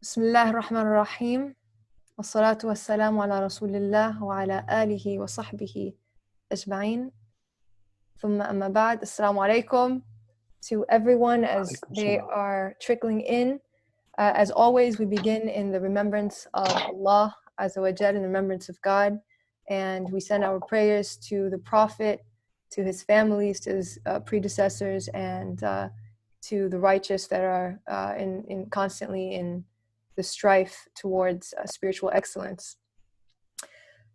Bismillah ar-Rahman ar-Rahim. Wassalatu wassalamu ala Rasulillah wa ala alihi wa sahbihi ajma'in. Thumma amma ba'd. Assalamu alaikum to everyone as they are trickling in. As always, we begin in the remembrance of Allah Azza wa Jal, in the remembrance of God. And we send our prayers to the Prophet, to his families, to his predecessors, and to the righteous that are constantly in the strife towards spiritual excellence.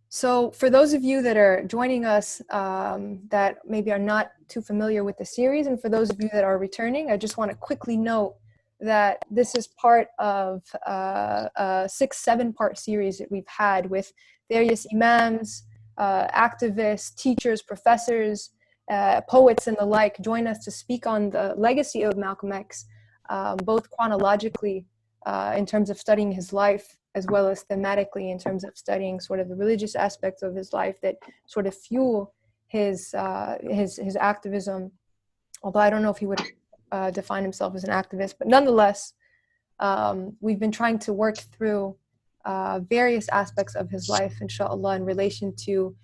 So for those of you that are joining us that maybe are not too familiar with the series, and for those of you that are returning, I just want to quickly note that this is part of a 6-7 part series that we've had with various imams, activists, teachers, professors, poets, and the like join us to speak on the legacy of Malcolm X, both chronologically in terms of studying his life, as well as thematically in terms of studying sort of the religious aspects of his life that sort of fuel his activism. Although I don't know if he would define himself as an activist, but nonetheless, we've been trying to work through various aspects of his life, inshallah, in relation to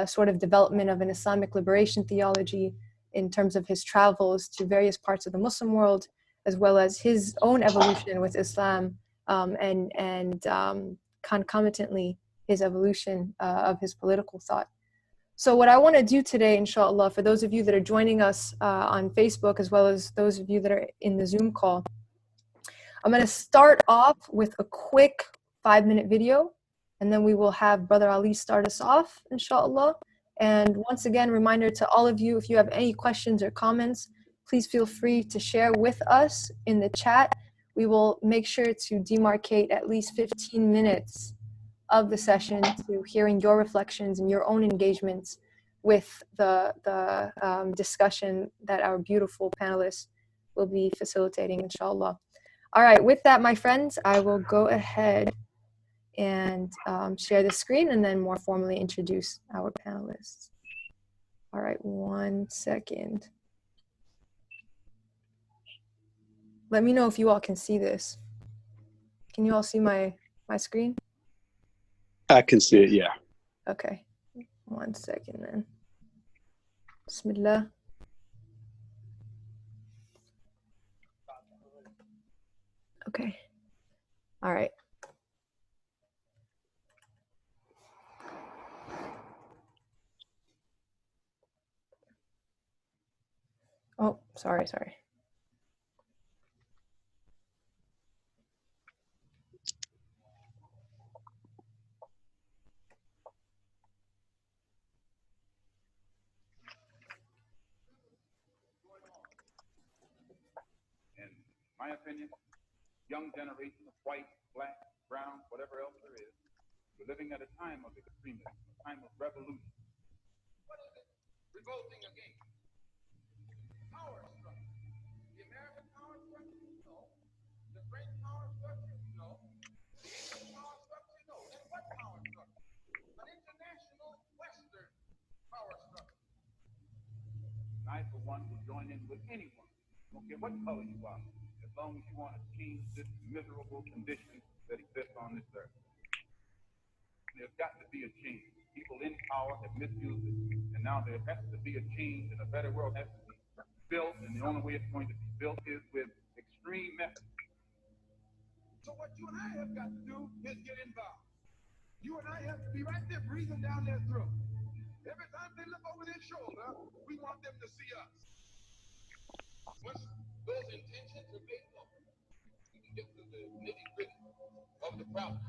sort of development of an Islamic liberation theology in terms of his travels to various parts of the Muslim world, as well as his own evolution with Islam, and concomitantly his evolution of his political thought. So what I want to do today, inshallah, for those of you that are joining us on Facebook, as well as those of you that are in the Zoom call, I'm going to start off with a quick 5-minute video, and then we will have Brother Ali start us off, inshallah. And once again, reminder to all of you, if you have any questions or comments, please feel free to share with us in the chat. We will make sure to demarcate at least 15 minutes of the session to hearing your reflections and your own engagements with the discussion that our beautiful panelists will be facilitating, inshallah. All right, with that, my friends, I will go ahead and share the screen and then more formally introduce our panelists. All right, 1 second. Let me know if you all can see this. Can you all see my screen? I can see it, yeah. Okay, 1 second then. Bismillah. Okay, all right. Oh, sorry. In my opinion, young generation of white, black, brown, whatever else there is, we're living at a time of extremism, a time of revolution. What is it? Revolting against power structure. The American power structure, no. The French power structure, no. The English power structure, no. Then what power structure? An international Western power structure. And I, for one, will join in with anyone. Don't care what color you are, as long as you want to change this miserable condition that exists on this earth. There's got to be a change. People in power have misused it, and now there has to be a change, and a better world has to be built, and the only way it's going to be built is with extreme methods. So what you and I have got to do is get involved. You and I have to be right there breathing down their throat. Every time they look over their shoulder, we want them to see us. Once those intentions are made known, we can get to the nitty-gritty of the problem.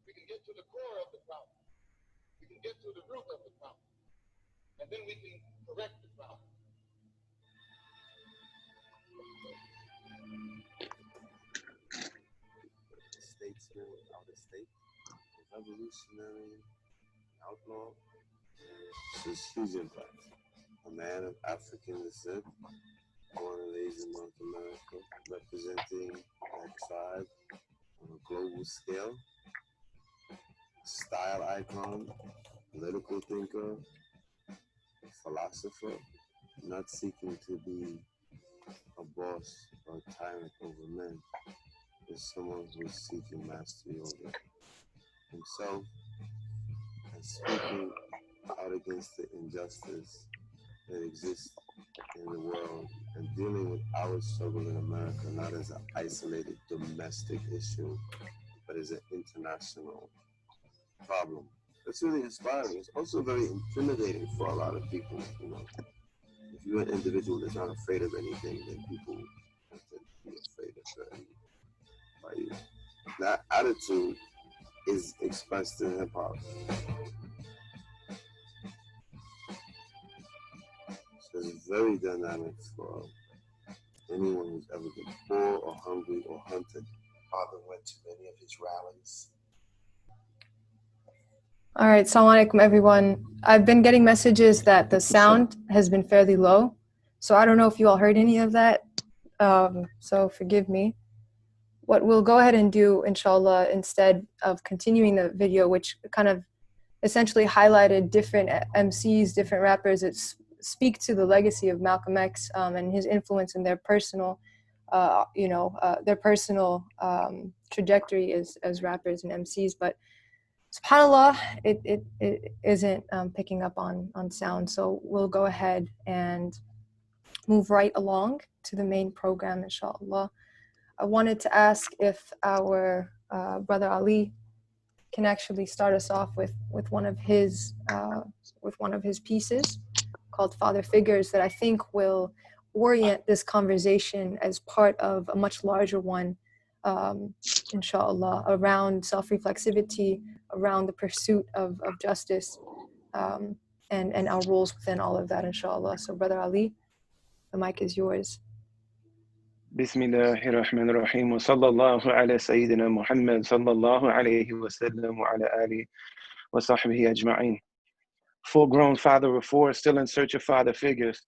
We can get to the core of the problem. We can get to the root of the problem. And then we can correct the problem. Statesman out of state, revolutionary, outlaw, his huge impact. A man of African descent, born and raised in North America, representing that tribe on a global scale, style icon, political thinker, philosopher, not seeking to be a boss or a tyrant over men is someone who is seeking mastery over himself and speaking out against the injustice that exists in the world and dealing with our struggle in America not as an isolated domestic issue, but as an international problem. It's really inspiring. It's also very intimidating for a lot of people. You know, if you're an individual that's not afraid of anything, then people have to be afraid of certain by you. That attitude is expressed in hip hop. So it's very dynamic for anyone who's ever been poor or hungry or hunted. Father went to many of his rallies. All right, Assalamu alaikum, everyone. I've been getting messages that the sound has been fairly low, so I don't know if you all heard any of that, so forgive me. What we'll go ahead and do, inshallah, instead of continuing the video, which kind of essentially highlighted different MCs, different rappers that speak to the legacy of Malcolm X and his influence in their personal, their personal trajectory as rappers and MCs, but SubhanAllah, it isn't picking up on sound. So we'll go ahead and move right along to the main program, inshallah. I wanted to ask if our brother Ali can actually start us off with one of his pieces called Father Figures that I think will orient this conversation as part of a much larger one, inshallah, around self-reflexivity, around the pursuit of justice, and our roles within all of that, inshallah. So Brother Ali, the mic is yours. Bismillahir Rahmanir Rahim wa sallallahu ala Sayyidina Muhammad sallallahu alayhi wa sallam wa ala alihi wa sahbihi ajma'in. Full-grown father of four, still in search of father figures.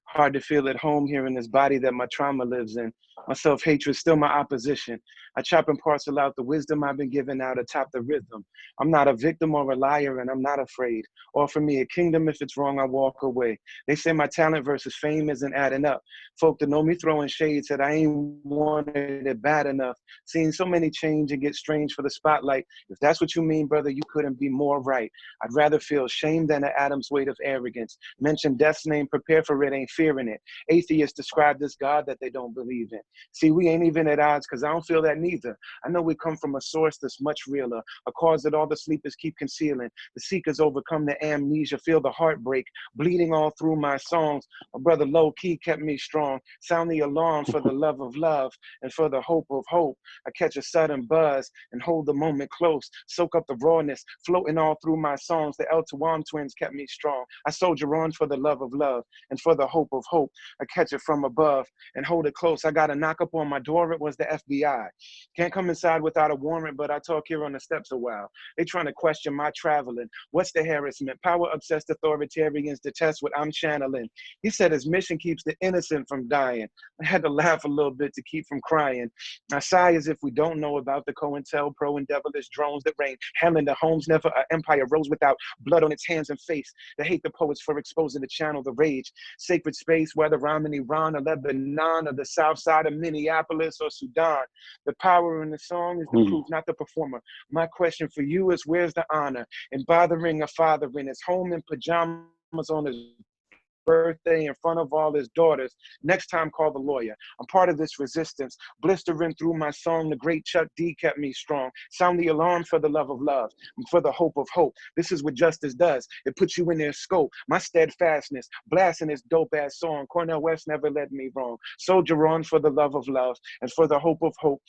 Hard to feel at home here in this body that my trauma lives in. My self-hatred still my opposition. I chop and parcel out the wisdom I've been given out atop the rhythm. I'm not a victim or a liar, and I'm not afraid. Offer me a kingdom. If it's wrong, I walk away. They say my talent versus fame isn't adding up. Folk that know me throwing shade said I ain't wanted it bad enough. Seeing so many change and get strange for the spotlight. If that's what you mean, brother, you couldn't be more right. I'd rather feel shame than an atom's weight of arrogance. Mention death's name, prepare for it, ain't fearing it. Atheists describe this God that they don't believe in. See, we ain't even at odds because I don't feel that neither. I know we come from a source that's much realer, a cause that all the sleepers keep concealing. The seekers overcome the amnesia, feel the heartbreak, bleeding all through my songs. My brother low key kept me strong. Sound the alarm for the love of love and for the hope of hope. I catch a sudden buzz and hold the moment close. Soak up the rawness, floating all through my songs. The El Tawam twins kept me strong. I soldier on for the love of love and for the hope of hope. I catch it from above and hold it close. I got a knock up on my door. It was the FBI. Can't come inside without a warrant, but I talk here on the steps a while. They trying to question my traveling. What's the harassment? Power obsessed authoritarians detest what I'm channeling. He said his mission keeps the innocent from dying. I had to laugh a little bit to keep from crying. I sigh as if we don't know about the COINTELPRO and devilish drones that rain hell in the homes. Never an empire rose without blood on its hands and face. They hate the poets for exposing the channel, the rage. Sacred space, whether I'm in Iran or Lebanon or the south side of Minneapolis or Sudan. The power in the song is the proof, not the performer. My question for you is, where's the honor in bothering a father in his home in pajamas on his birthday in front of all his daughters? Next time, call the lawyer. I'm part of this resistance. Blistering through my song, the great Chuck D kept me strong. Sound the alarm for the love of love and for the hope of hope. This is what justice does. It puts you in their scope. My steadfastness, blasting this dope-ass song. Cornel West never led me wrong. Soldier on for the love of love and for the hope of hope.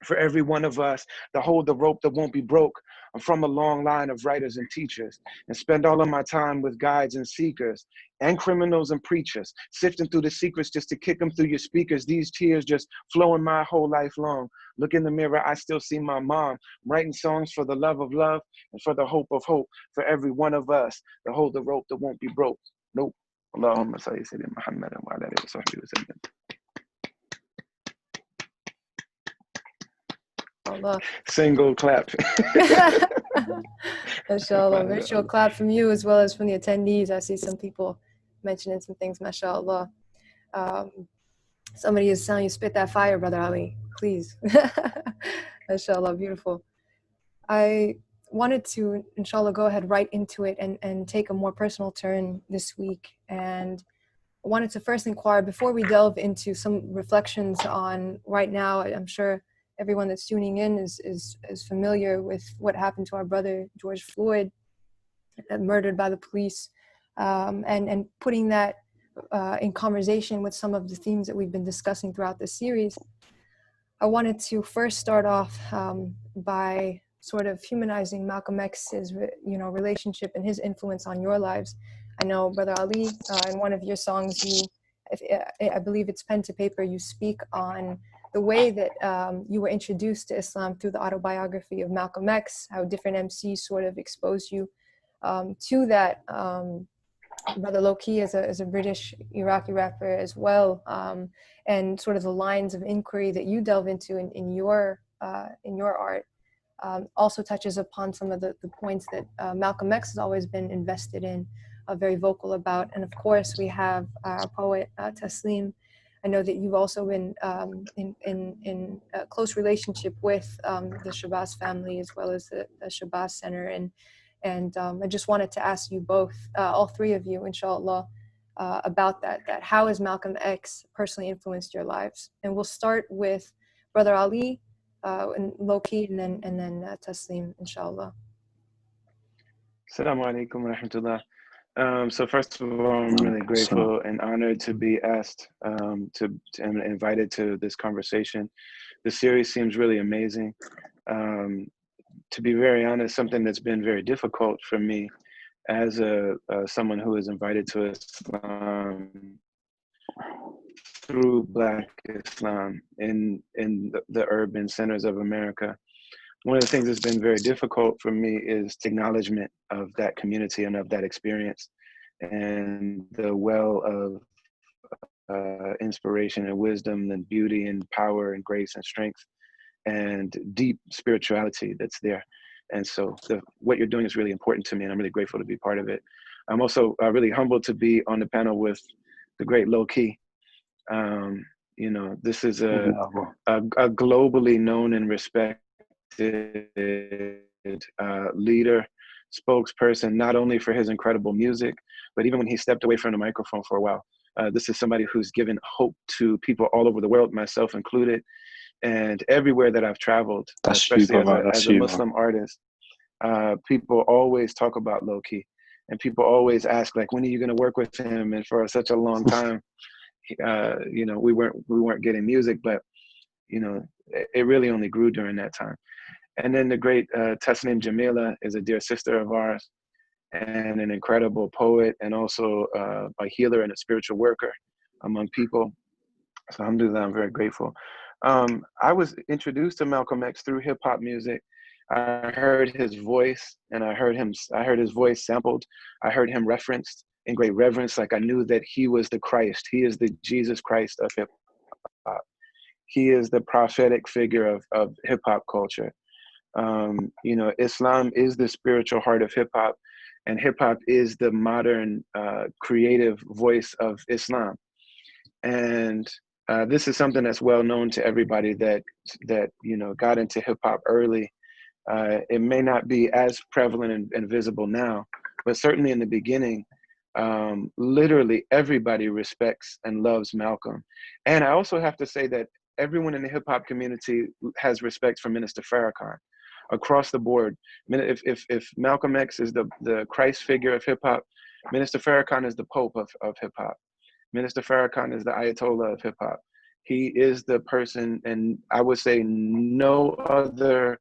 For every one of us to hold the rope that won't be broke. I'm from a long line of writers and teachers and spend all of my time with guides and seekers and criminals and preachers, sifting through the secrets just to kick them through your speakers. These tears just flowing my whole life long. Look in the mirror, I still see my mom. I'm writing songs for the love of love and for the hope of hope. For every one of us to hold the rope that won't be broke. Nope. Allahumma salli sayyidina Muhammad wa ala alihi wa sahbihi wa sallam. Allah. Single clap. Mashallah, virtual clap from you as well as from the attendees. I see some people mentioning some things, mashallah. Somebody is telling you, spit that fire, Brother Ali, please. Inshallah, beautiful. I wanted to, inshallah, go ahead right into it and take a more personal turn this week. And I wanted to first inquire, before we delve into some reflections on right now, I'm sure everyone that's tuning in is familiar with what happened to our brother George Floyd, murdered by the police, and putting that in conversation with some of the themes that we've been discussing throughout this series. I wanted to first start off by sort of humanizing Malcolm X's relationship and his influence on your lives. I know, Brother Ali, in one of your songs, I believe it's Pen to Paper, you speak on the way that you were introduced to Islam through the autobiography of Malcolm X, how different MCs sort of exposed you to that. Brother Low-Key is a British Iraqi rapper as well, and sort of the lines of inquiry that you delve into in your art also touches upon some of the points that Malcolm X has always been invested in, very vocal about. And of course, we have our poet Taslim. I know that you've also been in a close relationship with the Shabazz family, as well as the Shabazz Center. And I just wanted to ask you both, all three of you, inshallah, about that how has Malcolm X personally influenced your lives? And we'll start with Brother Ali and Low-Key, and then Taslim, inshallah. Assalamu alaikum wa rahmatullah. So first of all, I'm really grateful and honored to be asked to and invited to this conversation. The series seems really amazing. To be very honest, something that's been very difficult for me as someone who is invited to Islam through Black Islam in the urban centers of America. One of the things that's been very difficult for me is the acknowledgement of that community and of that experience, and the well of inspiration and wisdom and beauty and power and grace and strength and deep spirituality that's there. And so what you're doing is really important to me, and I'm really grateful to be part of it. I'm also really humbled to be on the panel with the great Low-Key. This is a globally known and respected leader, spokesperson, not only for his incredible music, but even when he stepped away from the microphone for a while. This is somebody who's given hope to people all over the world, myself included. And everywhere that I've traveled, especially as a Muslim artist, people always talk about Low-Key, and people always ask, like, when are you going to work with him? And for such a long time, we weren't getting music, but it really only grew during that time. And then the great Tasnim Jamila is a dear sister of ours, and an incredible poet, and also a healer and a spiritual worker among people. So alhamdulillah, I'm very grateful. I was introduced to Malcolm X through hip hop music. I heard his voice, and I heard his voice sampled. I heard him referenced in great reverence. Like, I knew that he was the Christ. He is the Jesus Christ of hip hop. He is the prophetic figure of hip hop culture. Islam is the spiritual heart of hip hop, and hip hop is the modern creative voice of Islam. And this is something that's well known to everybody that got into hip hop early. It may not be as prevalent and visible now, but certainly in the beginning, literally everybody respects and loves Malcolm. And I also have to say that everyone in the hip hop community has respect for Minister Farrakhan across the board. If Malcolm X is the Christ figure of hip hop, Minister Farrakhan is the Pope of hip hop. Minister Farrakhan is the Ayatollah of hip hop. He is the person, and I would say no other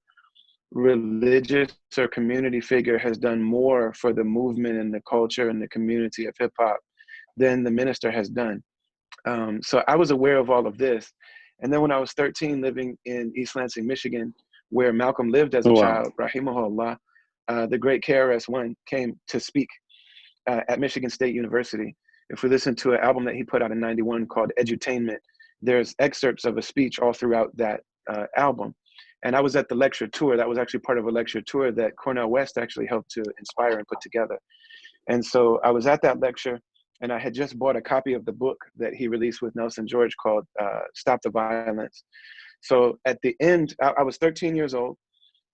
religious or community figure has done more for the movement and the culture and the community of hip hop than the minister has done. So I was aware of all of this. And then when I was 13, living in East Lansing, Michigan, where Malcolm lived as a child, rahimahullah, the great KRS-One came to speak at Michigan State University. If we listen to an album that he put out in '91 called Edutainment, there's excerpts of a speech all throughout that album. And I was at the lecture tour. That was actually part of a lecture tour that Cornel West actually helped to inspire and put together. And so I was at that lecture, and I had just bought a copy of the book that he released with Nelson George called Stop the Violence. So at the end, I was 13 years old.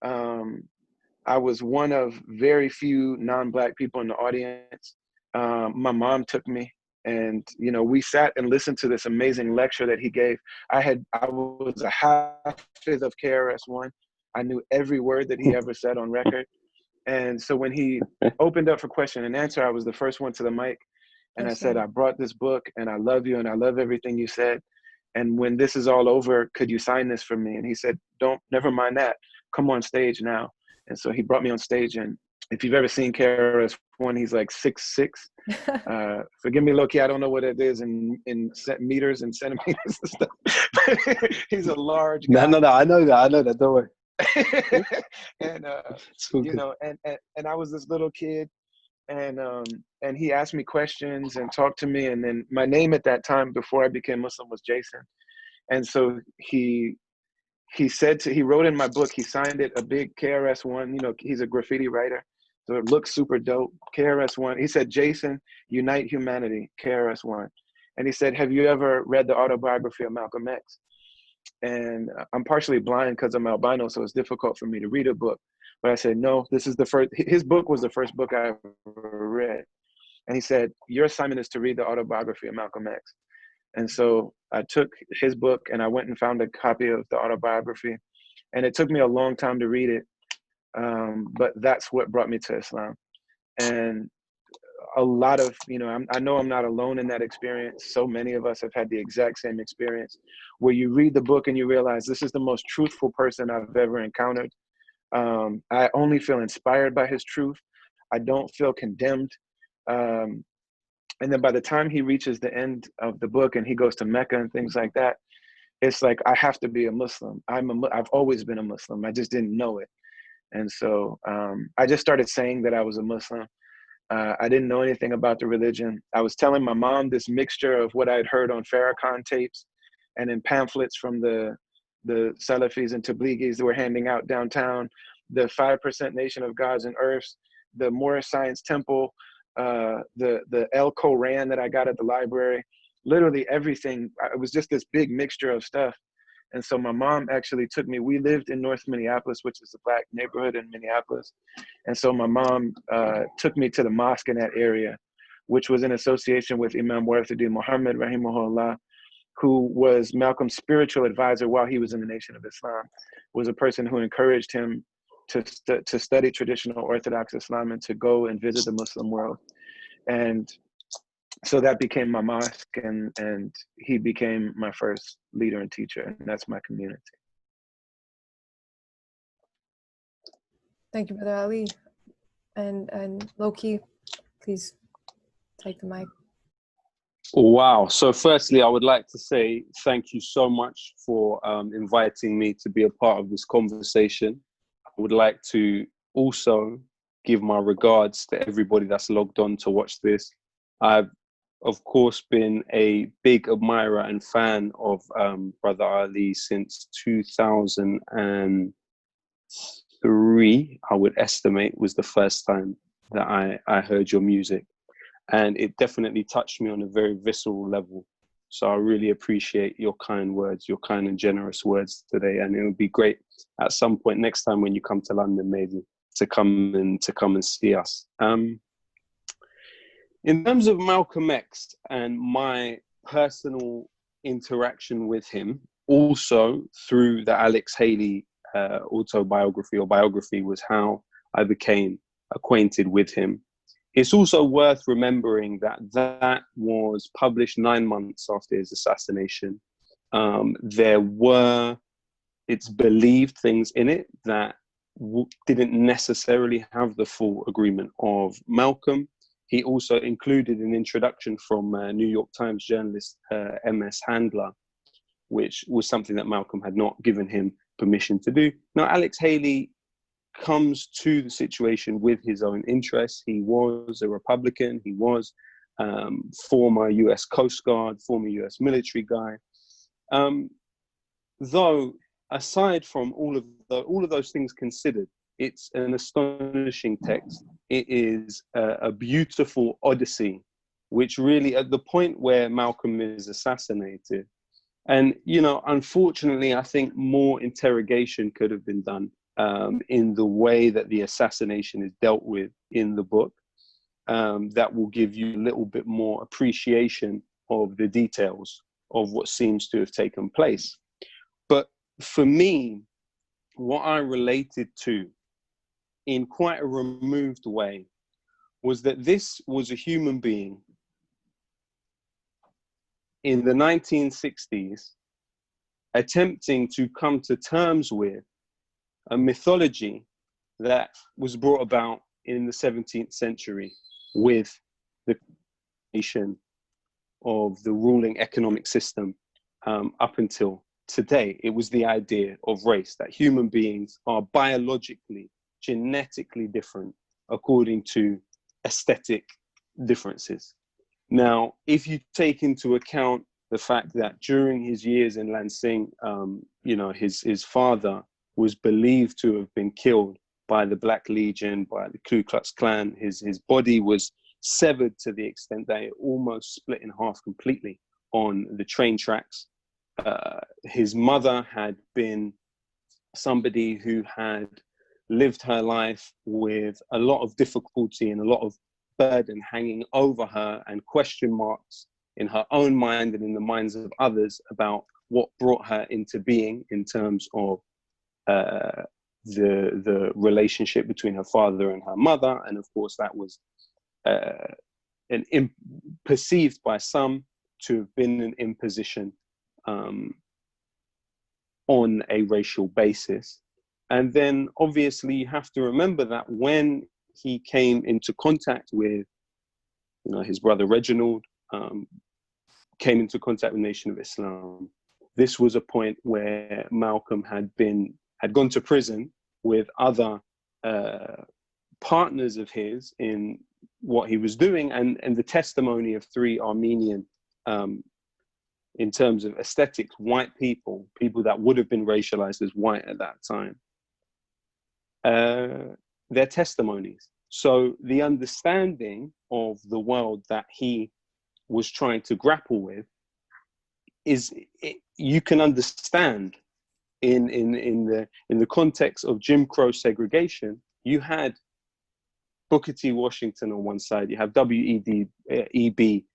I was one of very few non-Black people in the audience. My mom took me, and we sat and listened to this amazing lecture that he gave. I was a hafiz of KRS-One. I knew every word that he ever said on record. And so when he opened up for question and answer, I was the first one to the mic. And I said, I brought this book and I love you and I love everything you said. And when this is all over, could you sign this for me? And he said, never mind that. Come on stage now. And so he brought me on stage. And if you've ever seen KRS-One, he's like 6'6". Forgive me, Loki, I don't know what it is in meters and centimeters and stuff. He's a large guy. No, I know that, don't worry. And and and I was this little kid, and he asked me questions and talked to me, and then my name at that time before I became Muslim was Jason. And so he wrote in my book, he signed it, a big KRS-One, he's a graffiti writer, so it looks super dope. KRS-One, he said, Jason, unite humanity, KRS-One. And he said, have you ever read the autobiography of Malcolm X? And I'm partially blind because I'm albino, so it's difficult for me to read a book. But I said, no, this is the first, his book was the first book I ever read. And he said, your assignment is to read the autobiography of Malcolm X. And so I took his book and I went and found a copy of the autobiography. And it took me a long time to read it, but that's what brought me to Islam. And a lot of, I know I'm not alone in that experience. So many of us have had the exact same experience where you read the book and you realize this is the most truthful person I've ever encountered. I only feel inspired by his truth. I don't feel condemned. And then by the time he reaches the end of the book and he goes to Mecca and things like that, it's like, I have to be a Muslim. I've always been a Muslim. I just didn't know it. And so I just started saying that I was a Muslim. I didn't know anything about the religion. I was telling my mom this mixture of what I'd heard on Farrakhan tapes and in pamphlets from the Salafis and Tabligis that were handing out downtown, the 5% Nation of Gods and Earths, the Moorish Science Temple, the El Koran that I got at the library, literally everything. It was just this big mixture of stuff. And so my mom actually took me, we lived in North Minneapolis, which is a Black neighborhood in Minneapolis. And so my mom took me to the mosque in that area, which was in association with Imam Warithuddin Muhammad, rahimahullah, who was Malcolm's spiritual advisor while he was in the Nation of Islam, was a person who encouraged him to study traditional Orthodox Islam and to go and visit the Muslim world. And so that became my mosque, and he became my first leader and teacher, and that's my community. Thank you, Brother Ali. And Loki, please take the mic. Wow. So firstly, I would like to say thank you so much for inviting me to be a part of this conversation. I would like to also give my regards to everybody that's logged on to watch this. I've, of course, been a big admirer and fan of Brother Ali since 2003, I would estimate, was the first time that I heard your music. And it definitely touched me on a very visceral level. So I really appreciate your kind words, your kind and generous words today. And it would be great at some point next time when you come to London, maybe to come and see us. In terms of Malcolm X and my personal interaction with him, also through the Alex Haley autobiography or biography, was how I became acquainted with him. It's also worth remembering that that was published 9 months after his assassination. There were, it's believed, things in it that didn't necessarily have the full agreement of Malcolm. He also included an introduction from New York Times journalist M.S. Handler, which was something that Malcolm had not given him permission to do. Now, Alex Haley comes to the situation with his own interests. He was a Republican. He was former US Coast Guard, former US military guy. Though, aside from all of those things considered, it's an astonishing text. It is a beautiful odyssey which really at the point where Malcolm is assassinated, and, you know, unfortunately, I think more interrogation could have been done in the way that the assassination is dealt with in the book. That will give you a little bit more appreciation of the details of what seems to have taken place. But for me, what I related to in quite a removed way was that this was a human being in the 1960s attempting to come to terms with a mythology that was brought about in the 17th century with the creation of the ruling economic system up until today. It was the idea of race, that human beings are biologically, genetically different according to aesthetic differences. Now, if you take into account the fact that during his years in Lansing, you know, his father was believed to have been killed by the Black Legion, by the Ku Klux Klan. His body was severed to the extent that it almost split in half completely on the train tracks. His mother had been somebody who had lived her life with a lot of difficulty and a lot of burden hanging over her, and question marks in her own mind and in the minds of others about what brought her into being in terms of the relationship between her father and her mother. And of course, that was perceived by some to have been an imposition on a racial basis. And then obviously you have to remember that when he came into contact with, you know, his brother Reginald, came into contact with Nation of Islam, this was a point where Malcolm had gone to prison with other partners of his in what he was doing, and the testimony of three Armenian, in terms of aesthetics, white people that would have been racialized as white at that time, their testimonies. So the understanding of the world that he was trying to grapple with you can understand in the context of Jim Crow segregation. You had Booker T. Washington on one side, you have W.E.B.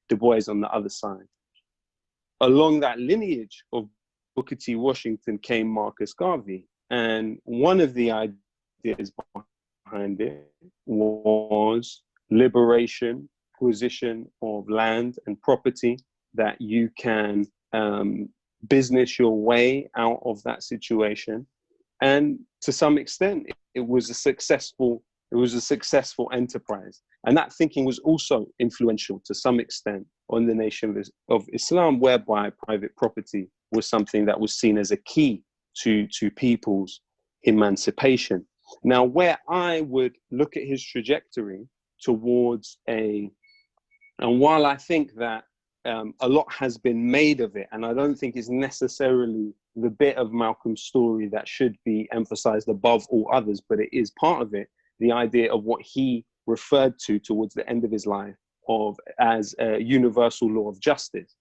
Du Bois on the other side. Along that lineage of Booker T. Washington came Marcus Garvey, and one of the ideas behind it was liberation, acquisition of land and property, that you can business your way out of that situation. And to some extent, it was a successful enterprise. And that thinking was also influential to some extent on the Nation of Islam, whereby private property was something that was seen as a key to people's emancipation. Now, where I would look at his trajectory towards and while I think that a lot has been made of it, and I don't think it's necessarily the bit of Malcolm's story that should be emphasized above all others, but it is part of it, the idea of what he referred to towards the end of his life as a universal law of justice.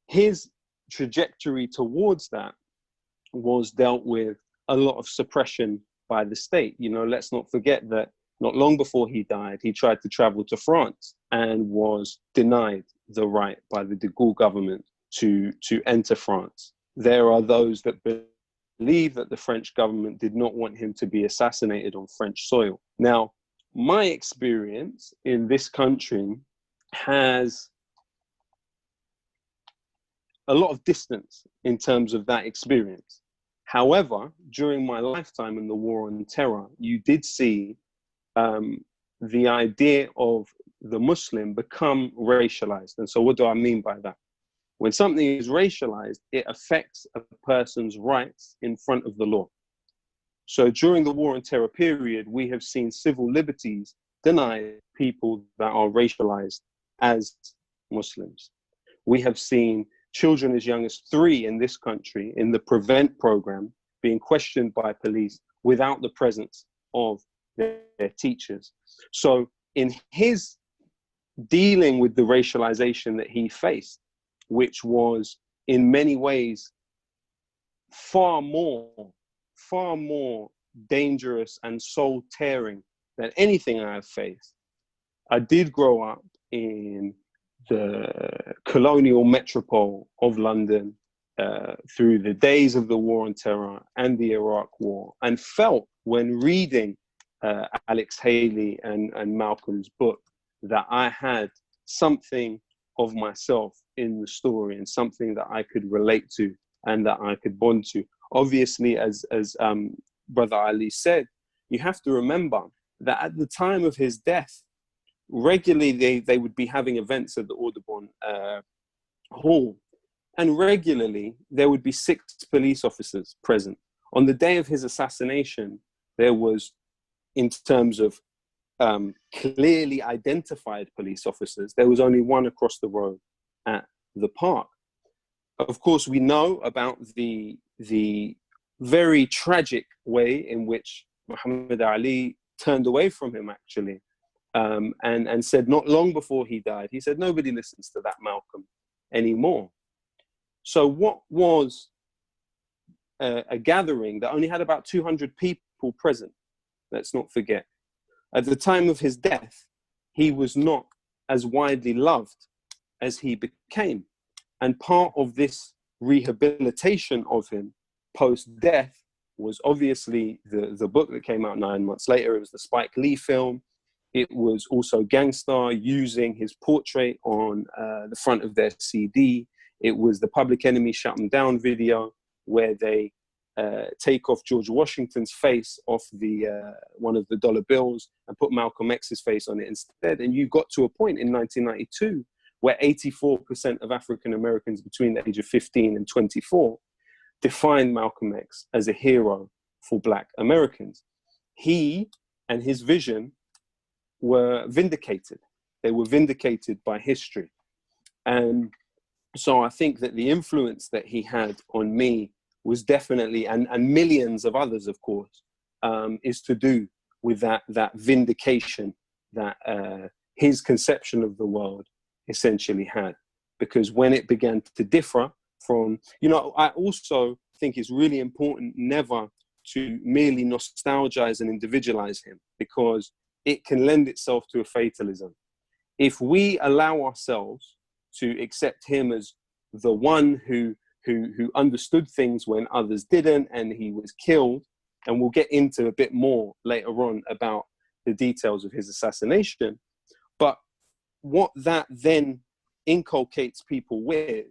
His trajectory towards that was dealt with a lot of suppression by the state. You know, let's not forget that not long before he died, he tried to travel to France and was denied the right by the de Gaulle government to enter France. There are those that believe that the French government did not want him to be assassinated on French soil. Now, my experience in this country has a lot of distance in terms of that experience. However, during my lifetime in the war on terror, you did see the idea of the Muslim become racialized. And so what do I mean by that? When something is racialized, it affects a person's rights in front of the law. So during the war on terror period, we have seen civil liberties denied people that are racialized as Muslims. We have seen children as young as 3 in this country in the PREVENT program being questioned by police without the presence of their teachers. So in his dealing with the racialization that he faced, which was in many ways far more dangerous and soul tearing than anything I have faced. I did grow up in the colonial metropole of London through the days of the War on Terror and the Iraq War, and felt when reading Alex Haley and Malcolm's book that I had something of myself in the story and something that I could relate to and that I could bond to. Obviously, as Brother Ali said, you have to remember that at the time of his death, regularly they would be having events at the Audubon Hall, and regularly there would be 6 police officers present. On the day of his assassination, there was, in terms of clearly identified police officers, there was only one across the road at the park. Of course, we know about the very tragic way in which Muhammad Ali turned away from him, actually, and said not long before he died, he said, nobody listens to that Malcolm anymore. So what was a gathering that only had about 200 people present, let's not forget. At the time of his death, he was not as widely loved as he became. And part of this rehabilitation of him post-death was obviously the book that came out 9 months later. It was the Spike Lee film. It was also Gang Starr using his portrait on the front of their CD. It was the Public Enemy Shut 'Em Down video, where they take off George Washington's face off the one of the dollar bills and put Malcolm X's face on it instead. And you got to a point in 1992 where 84% of African Americans between the age of 15 and 24 defined Malcolm X as a hero for Black Americans. He and his vision were vindicated. They were vindicated by history. And so I think that the influence that he had on me was definitely, and millions of others, of course, is to do with that vindication that his conception of the world essentially had. Because when it began to differ from, I also think it's really important never to merely nostalgize and individualize him, because it can lend itself to a fatalism. If we allow ourselves to accept him as the one who understood things when others didn't, and he was killed, and we'll get into a bit more later on about the details of his assassination. But what that then inculcates people with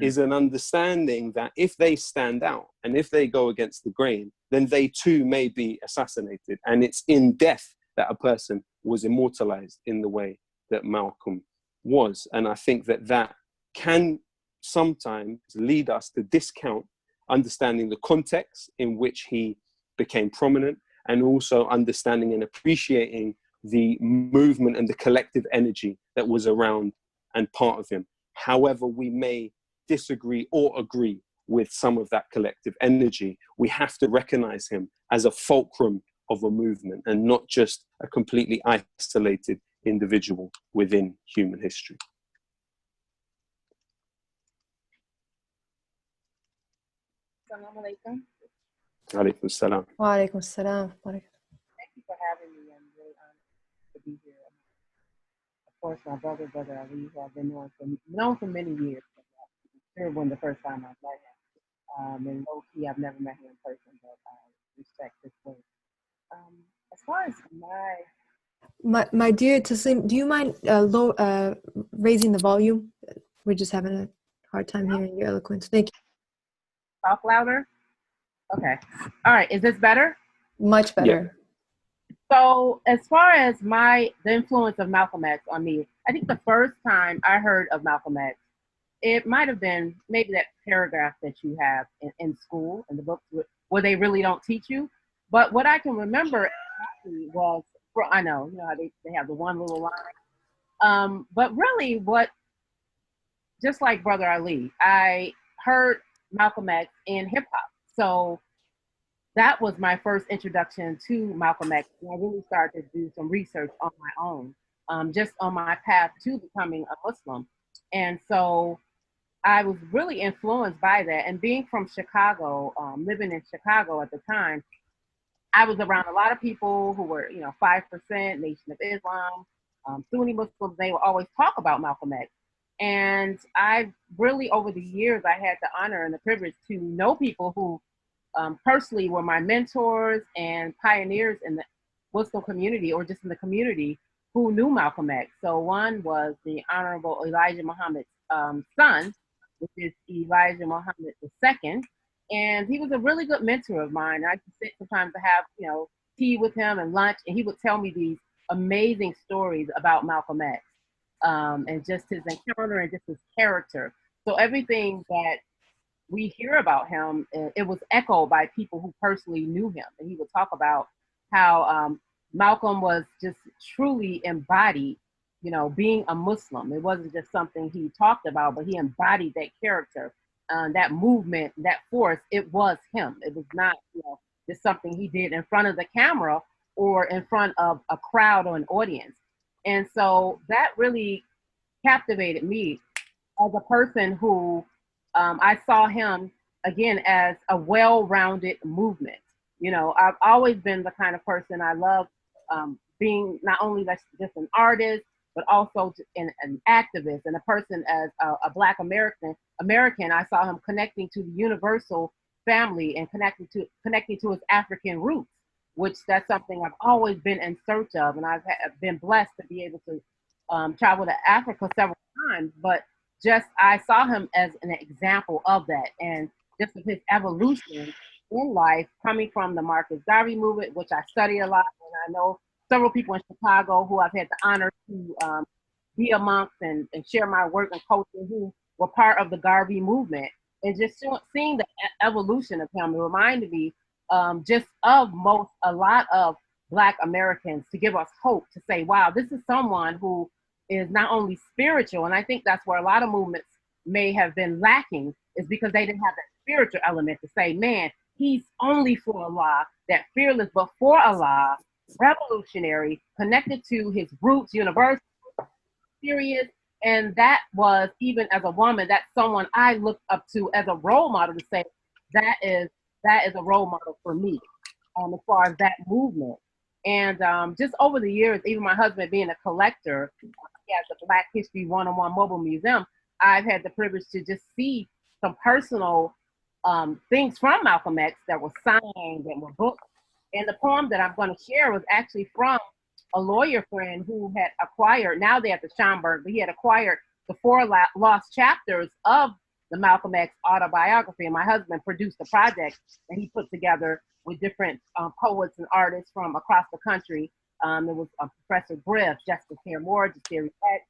is an understanding that if they stand out and if they go against the grain, then they too may be assassinated. And it's in death that a person was immortalized in the way that Malcolm was. And I think that can sometimes lead us to discount understanding the context in which he became prominent, and also understanding and appreciating the movement and the collective energy that was around and part of him. However, we may disagree or agree with some of that collective energy, we have to recognize him as a fulcrum of a movement and not just a completely isolated individual within human history. Assalamu alaikum. Alaikum salam. Wa alaikum salam. Thank you for having me. I'm really honored to be here. Of course, my brother Ali, who I've been known for many years. Sure, when the first time I met him, and low key, I've never met him in person, but I respect his work. As far as my dear Taslim, do you mind raising the volume? We're just having a hard time hearing your eloquence. Thank you. Talk louder? Okay. All right. Is this better? Much better. Yeah. So as far as the influence of Malcolm X on me, I think the first time I heard of Malcolm X, it might have been maybe that paragraph that you have in school, in the books, where they really don't teach you. But what I can remember was, I know, how they have the one little line. But really just like Brother Ali, I heard Malcolm X in hip hop. So that was my first introduction to Malcolm X. And I really started to do some research on my own just on my path to becoming a Muslim. And so I was really influenced by that. And being from Chicago, living in Chicago at the time, I was around a lot of people who were, 5%, Nation of Islam, Sunni Muslims. They would always talk about Malcolm X. And I really, over the years, I had the honor and the privilege to know people who personally were my mentors and pioneers in the Muslim community or just in the community who knew Malcolm X. So one was the Honorable Elijah Muhammad's son, which is Elijah Muhammad II. And he was a really good mentor of mine. I used to sit sometimes to have, tea with him and lunch, and he would tell me these amazing stories about Malcolm X and just his encounter and just his character. So everything that we hear about him, it was echoed by people who personally knew him. And he would talk about how Malcolm was just truly embodied, being a Muslim. It wasn't just something he talked about, but he embodied that character, that movement, that force. It was him. It was not, just something he did in front of the camera or in front of a crowd or an audience. And so that really captivated me as a person who I saw him again as a well-rounded movement. I've always been the kind of person I love being not only just an artist, but also an activist and a person as a Black American. I saw him connecting to the universal family and connecting to his African roots, which that's something I've always been in search of. And I've been blessed to be able to travel to Africa several times, but I saw him as an example of that, and just of his evolution in life, coming from the Marcus Garvey movement, which I study a lot, and I know several people in Chicago who I've had the honor to be amongst and share my work and culture who were part of the Garvey movement, and just seeing the evolution of him reminded me just of a lot of Black Americans, to give us hope, to say, wow, this is someone who is not only spiritual, and I think that's where a lot of movements may have been lacking, is because they didn't have that spiritual element to say, man, he's only for Allah, that fearless but for Allah, revolutionary, connected to his roots, universal, serious. And that was, even as a woman, that's someone I looked up to as a role model, to say that is a role model for me as far as that movement. And just over the years, even my husband being a collector, he has a Black History 101 mobile museum, I've had the privilege to just see some personal things from Malcolm X that were signed and were booked. And the poem that I'm going to share was actually from a lawyer friend who had acquired, now they're at the Schomburg, but he had acquired the 4 lost chapters of the Malcolm X autobiography. And my husband produced a project that he put together with different poets and artists from across the country. There was Professor Griff, Justice Hare Moore, Jasiri Peck,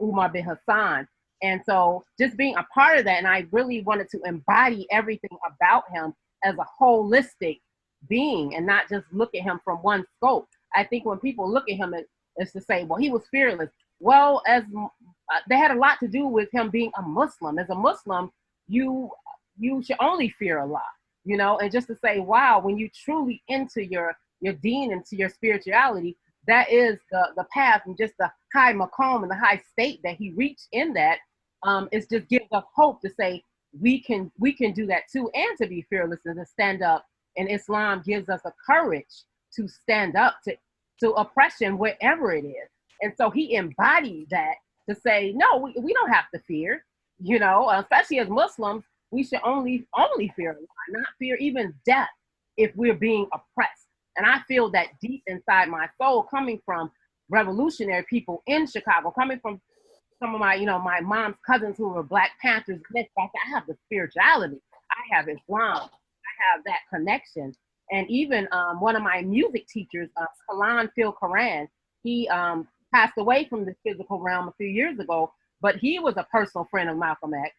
Umar bin Hassan. And so just being a part of that, and I really wanted to embody everything about him as a holistic being and not just look at him from one scope. I think when people look at him, it's to say, well, he was fearless. Well, as they had a lot to do with him being a Muslim. As a Muslim, you should only fear Allah, and just to say, wow, when you truly into your deen, into your spirituality, that is the path, and just the high maqam and the high state that he reached in that, it just gives us hope to say we can do that too, and to be fearless and to stand up. And Islam gives us a courage to stand up to oppression wherever it is. And so he embodied that, to say, no, we don't have to fear, especially as Muslims, we should only fear Allah, not fear even death if we're being oppressed. And I feel that deep inside my soul, coming from revolutionary people in Chicago, coming from some of my, my mom's cousins who were Black Panthers. I have the spirituality. I have Islam. I have that connection. And even one of my music teachers, Kalan Phil Karan, he passed away from the physical realm a few years ago, but he was a personal friend of Malcolm X.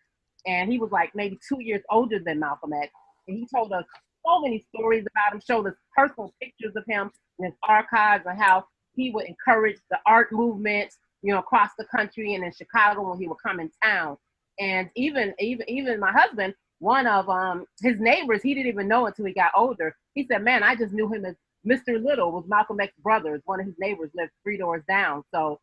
And he was like maybe 2 years older than Malcolm X. And he told us so many stories about him, showed us personal pictures of him in his archives, and how he would encourage the art movement, across the country and in Chicago when he would come in town. And even my husband, one of his neighbors, he didn't even know until he got older. He said, man, I just knew him as Mr. Little, was Malcolm X's brother. One of his neighbors lived 3 doors down. So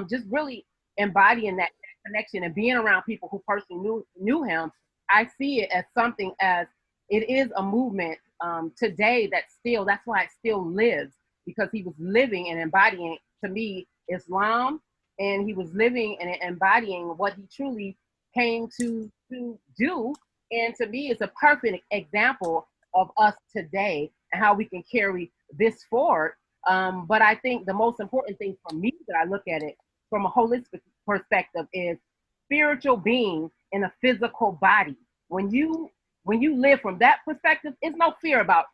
just really embodying that connection and being around people who personally knew him, I see it as something as it is a movement today that's why it still lives, because he was living and embodying, to me, Islam, and he was living and embodying what he truly came to do. And to me, it's a perfect example of us today and how we can carry this forward. But I think the most important thing for me that I look at it from a holistic perspective is spiritual being in a physical body. When you live from that perspective, it's no fear about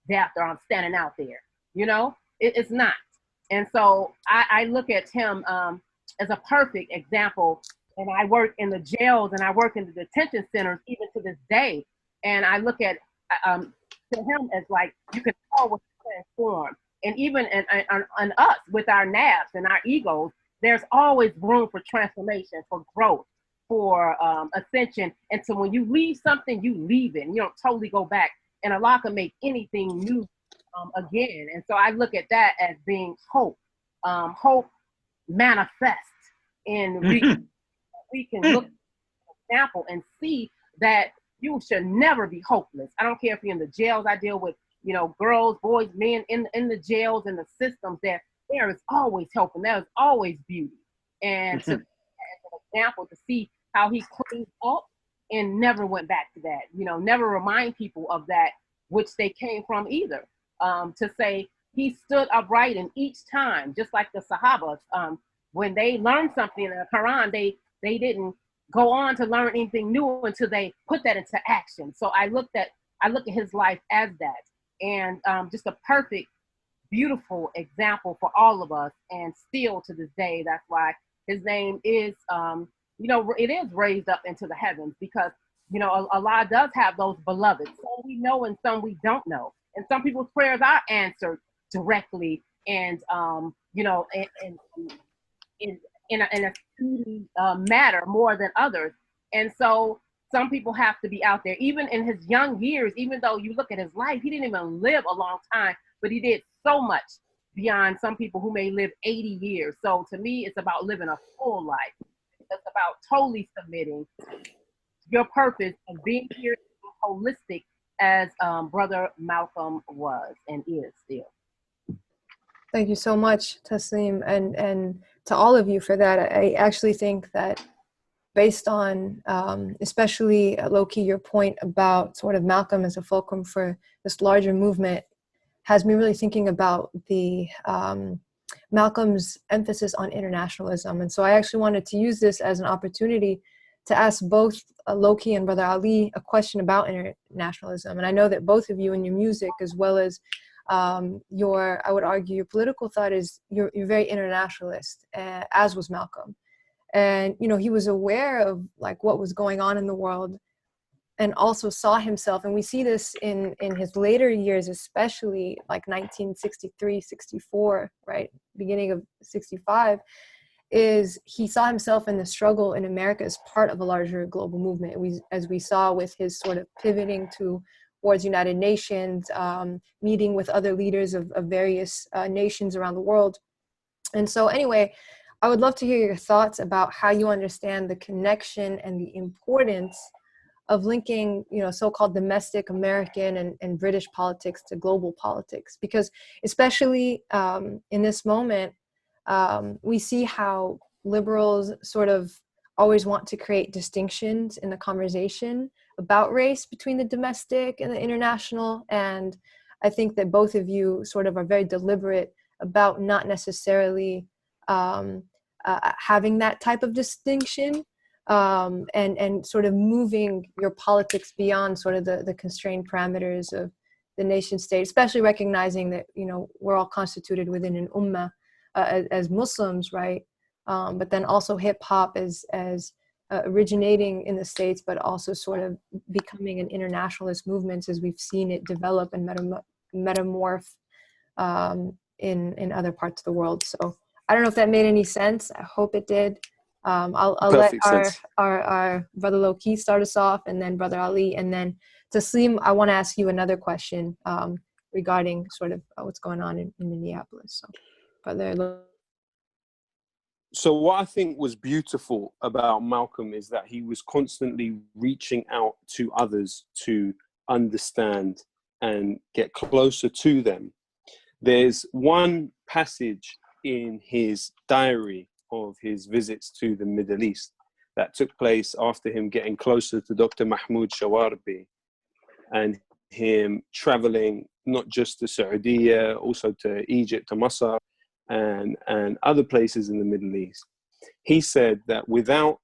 death or I'm standing out there. You know, it's not. And so I look at him as a perfect example. And I work in the jails and I work in the detention centers even to this day. And I look at to him as like, you can always transform. And even in us with our naps and our egos, there's always room for transformation, for growth, for ascension. And so when you leave something, you leave it. And you don't totally go back. And Allah can make anything new again. And so I look at that as being hope. Hope manifests in we can look at the example and see that you should never be hopeless. I don't care if you're in the jails. I deal with, you know, girls, boys, men in the jails and the systems. There is always hope and there is always beauty. And to, as an example, to see how he cleaned up and never went back to that, you know, never remind people of that which they came from either. To say he stood upright in each time, just like the Sahabas, when they learned something in the Quran, they didn't go on to learn anything new until they put that into action. So I look at his life as that, and just a perfect, beautiful example for all of us. And still to this day, that's why his name is, you know, it is raised up into the heavens, because, you know, Allah does have those beloved. Some we know and some we don't know. And some people's prayers are answered directly and, you know, in a speedy matter more than others. And so some people have to be out there, even in his young years, even though you look at his life, he didn't even live a long time, but he did so much beyond some people who may live 80 years. So to me, it's about living a full life. It's about totally submitting your purpose of being here, holistic, as Brother Malcolm was and is still. Thank you so much, Taslim, and to all of you for that. I actually think that based on, especially low-key, your point about sort of Malcolm as a fulcrum for this larger movement has me really thinking about the Malcolm's emphasis on internationalism. And so I actually wanted to use this as an opportunity to ask both Loki and Brother Ali a question about internationalism. And I know that both of you in your music, as well as your, I would argue, your political thought is you're very internationalist, as was Malcolm. And, you know, he was aware of like what was going on in the world and also saw himself. And we see this in his later years, especially like 1963, 64, right? Beginning of 65, is he saw himself in the struggle in America as part of a larger global movement. As we saw with his sort of pivoting towards United Nations, meeting with other leaders of various nations around the world. And so anyway, I would love to hear your thoughts about how you understand the connection and the importance of linking, you know, so-called domestic American and British politics to global politics. Because especially in this moment, we see how liberals sort of always want to create distinctions in the conversation about race between the domestic and the international. And I think that both of you sort of are very deliberate about not necessarily having that type of distinction, and sort of moving your politics beyond sort of the constrained parameters of the nation state, especially recognizing that, you know, we're all constituted within an ummah as Muslims, right? But then also hip hop as originating in the States, but also sort of becoming an internationalist movement as we've seen it develop and metamorph in other parts of the world. So I don't know if that made any sense. I hope it did. I'll let our Brother Loki start us off, and then Brother Ali, and then Taslim, I want to ask you another question regarding sort of what's going on in Minneapolis. So, Brother Loki. So what I think was beautiful about Malcolm is that he was constantly reaching out to others to understand and get closer to them. There's one passage in his diary of his visits to the Middle East that took place after him getting closer to Dr. Mahmoud Shawarbi and him traveling not just to Saudi, also to Egypt, to Masr, and other places in the Middle East. He said that without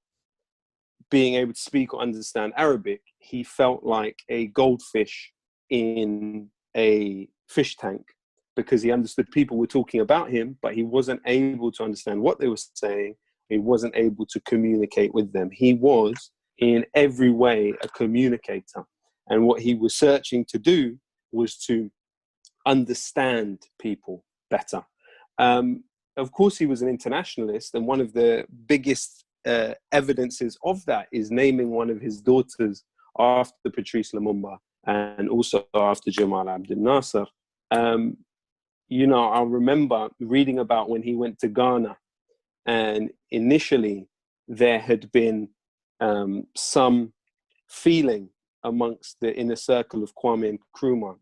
being able to speak or understand Arabic, he felt like a goldfish in a fish tank, because he understood people were talking about him, but he wasn't able to understand what they were saying. He wasn't able to communicate with them. He was in every way a communicator. And what he was searching to do was to understand people better. Of course, he was an internationalist, and one of the biggest evidences of that is naming one of his daughters after Patrice Lumumba and also after Jamal Abdel Nasser. You know, I remember reading about when he went to Ghana, and initially there had been some feeling amongst the inner circle of Kwame Nkrumah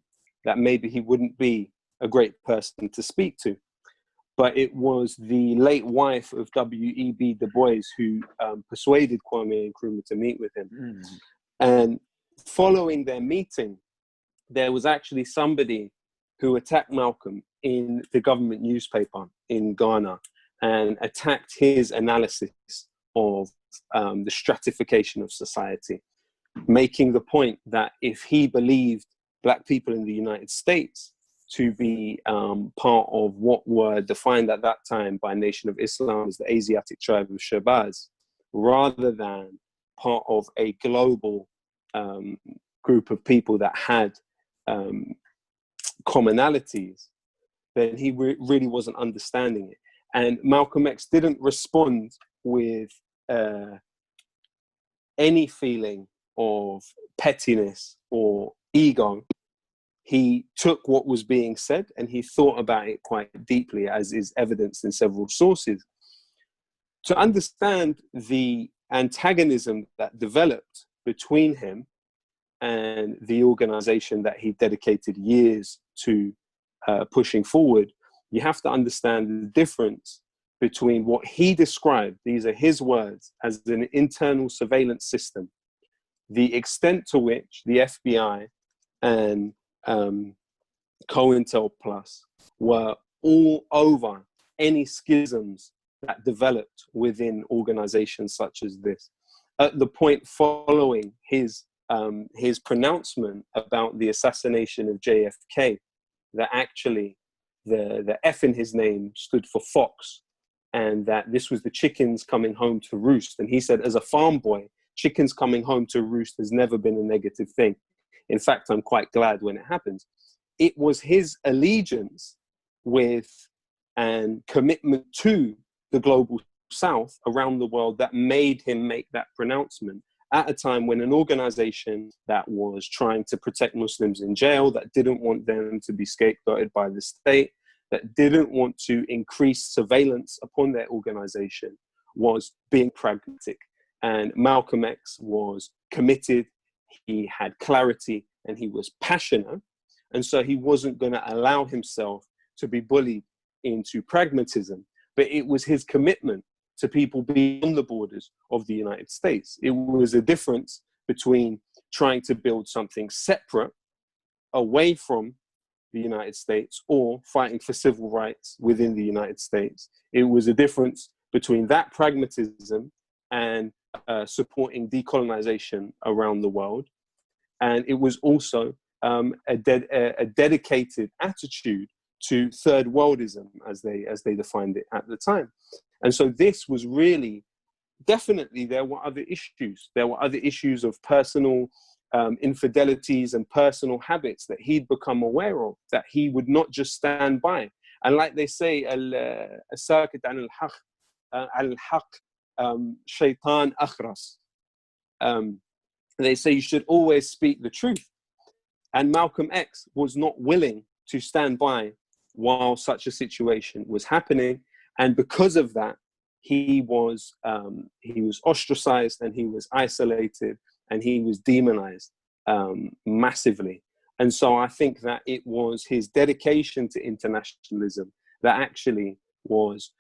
that maybe he wouldn't be a great person to speak to. But it was the late wife of W.E.B. Du Bois who persuaded Kwame Nkrumah to meet with him. And following their meeting, there was actually somebody who attacked Malcolm in the government newspaper in Ghana and attacked his analysis of the stratification of society, making the point that if he believed Black people in the United States to be part of what were defined at that time by Nation of Islam as the Asiatic tribe of Shabazz, rather than part of a global group of people that had commonalities, then he really wasn't understanding it. And Malcolm X didn't respond with any feeling of pettiness or ego. He took what was being said and he thought about it quite deeply, as is evidenced in several sources. To understand the antagonism that developed between him and the organization that he dedicated years to pushing forward, you have to understand the difference between what he described, these are his words, as an internal surveillance system, the extent to which the FBI and COINTELPLUS were all over any schisms that developed within organizations such as this. At the point following his pronouncement about the assassination of JFK, that actually the F in his name stood for Fox, and that this was the chickens coming home to roost. And he said, as a farm boy, chickens coming home to roost has never been a negative thing. In fact, I'm quite glad when it happens. It was his allegiance with and commitment to the global South around the world that made him make that pronouncement at a time when an organization that was trying to protect Muslims in jail, that didn't want them to be scapegoated by the state, that didn't want to increase surveillance upon their organization, was being pragmatic. And Malcolm X was committed, he had clarity, and he was passionate. And so he wasn't going to allow himself to be bullied into pragmatism. But it was his commitment to people beyond the borders of the United States. It was a difference between trying to build something separate away from the United States or fighting for civil rights within the United States. It was a difference between that pragmatism and supporting decolonization around the world. And it was also a dedicated attitude to third worldism, as they defined it at the time. And so this was really, definitely there were other issues. There were other issues of personal infidelities and personal habits that he'd become aware of, that he would not just stand by. And like they say, al-sakit an al-haq shaitan akhras. They say you should always speak the truth. And Malcolm X was not willing to stand by while such a situation was happening. And because of that, he was ostracized, and he was isolated, and he was demonized massively. And so I think that it was his dedication to internationalism that actually was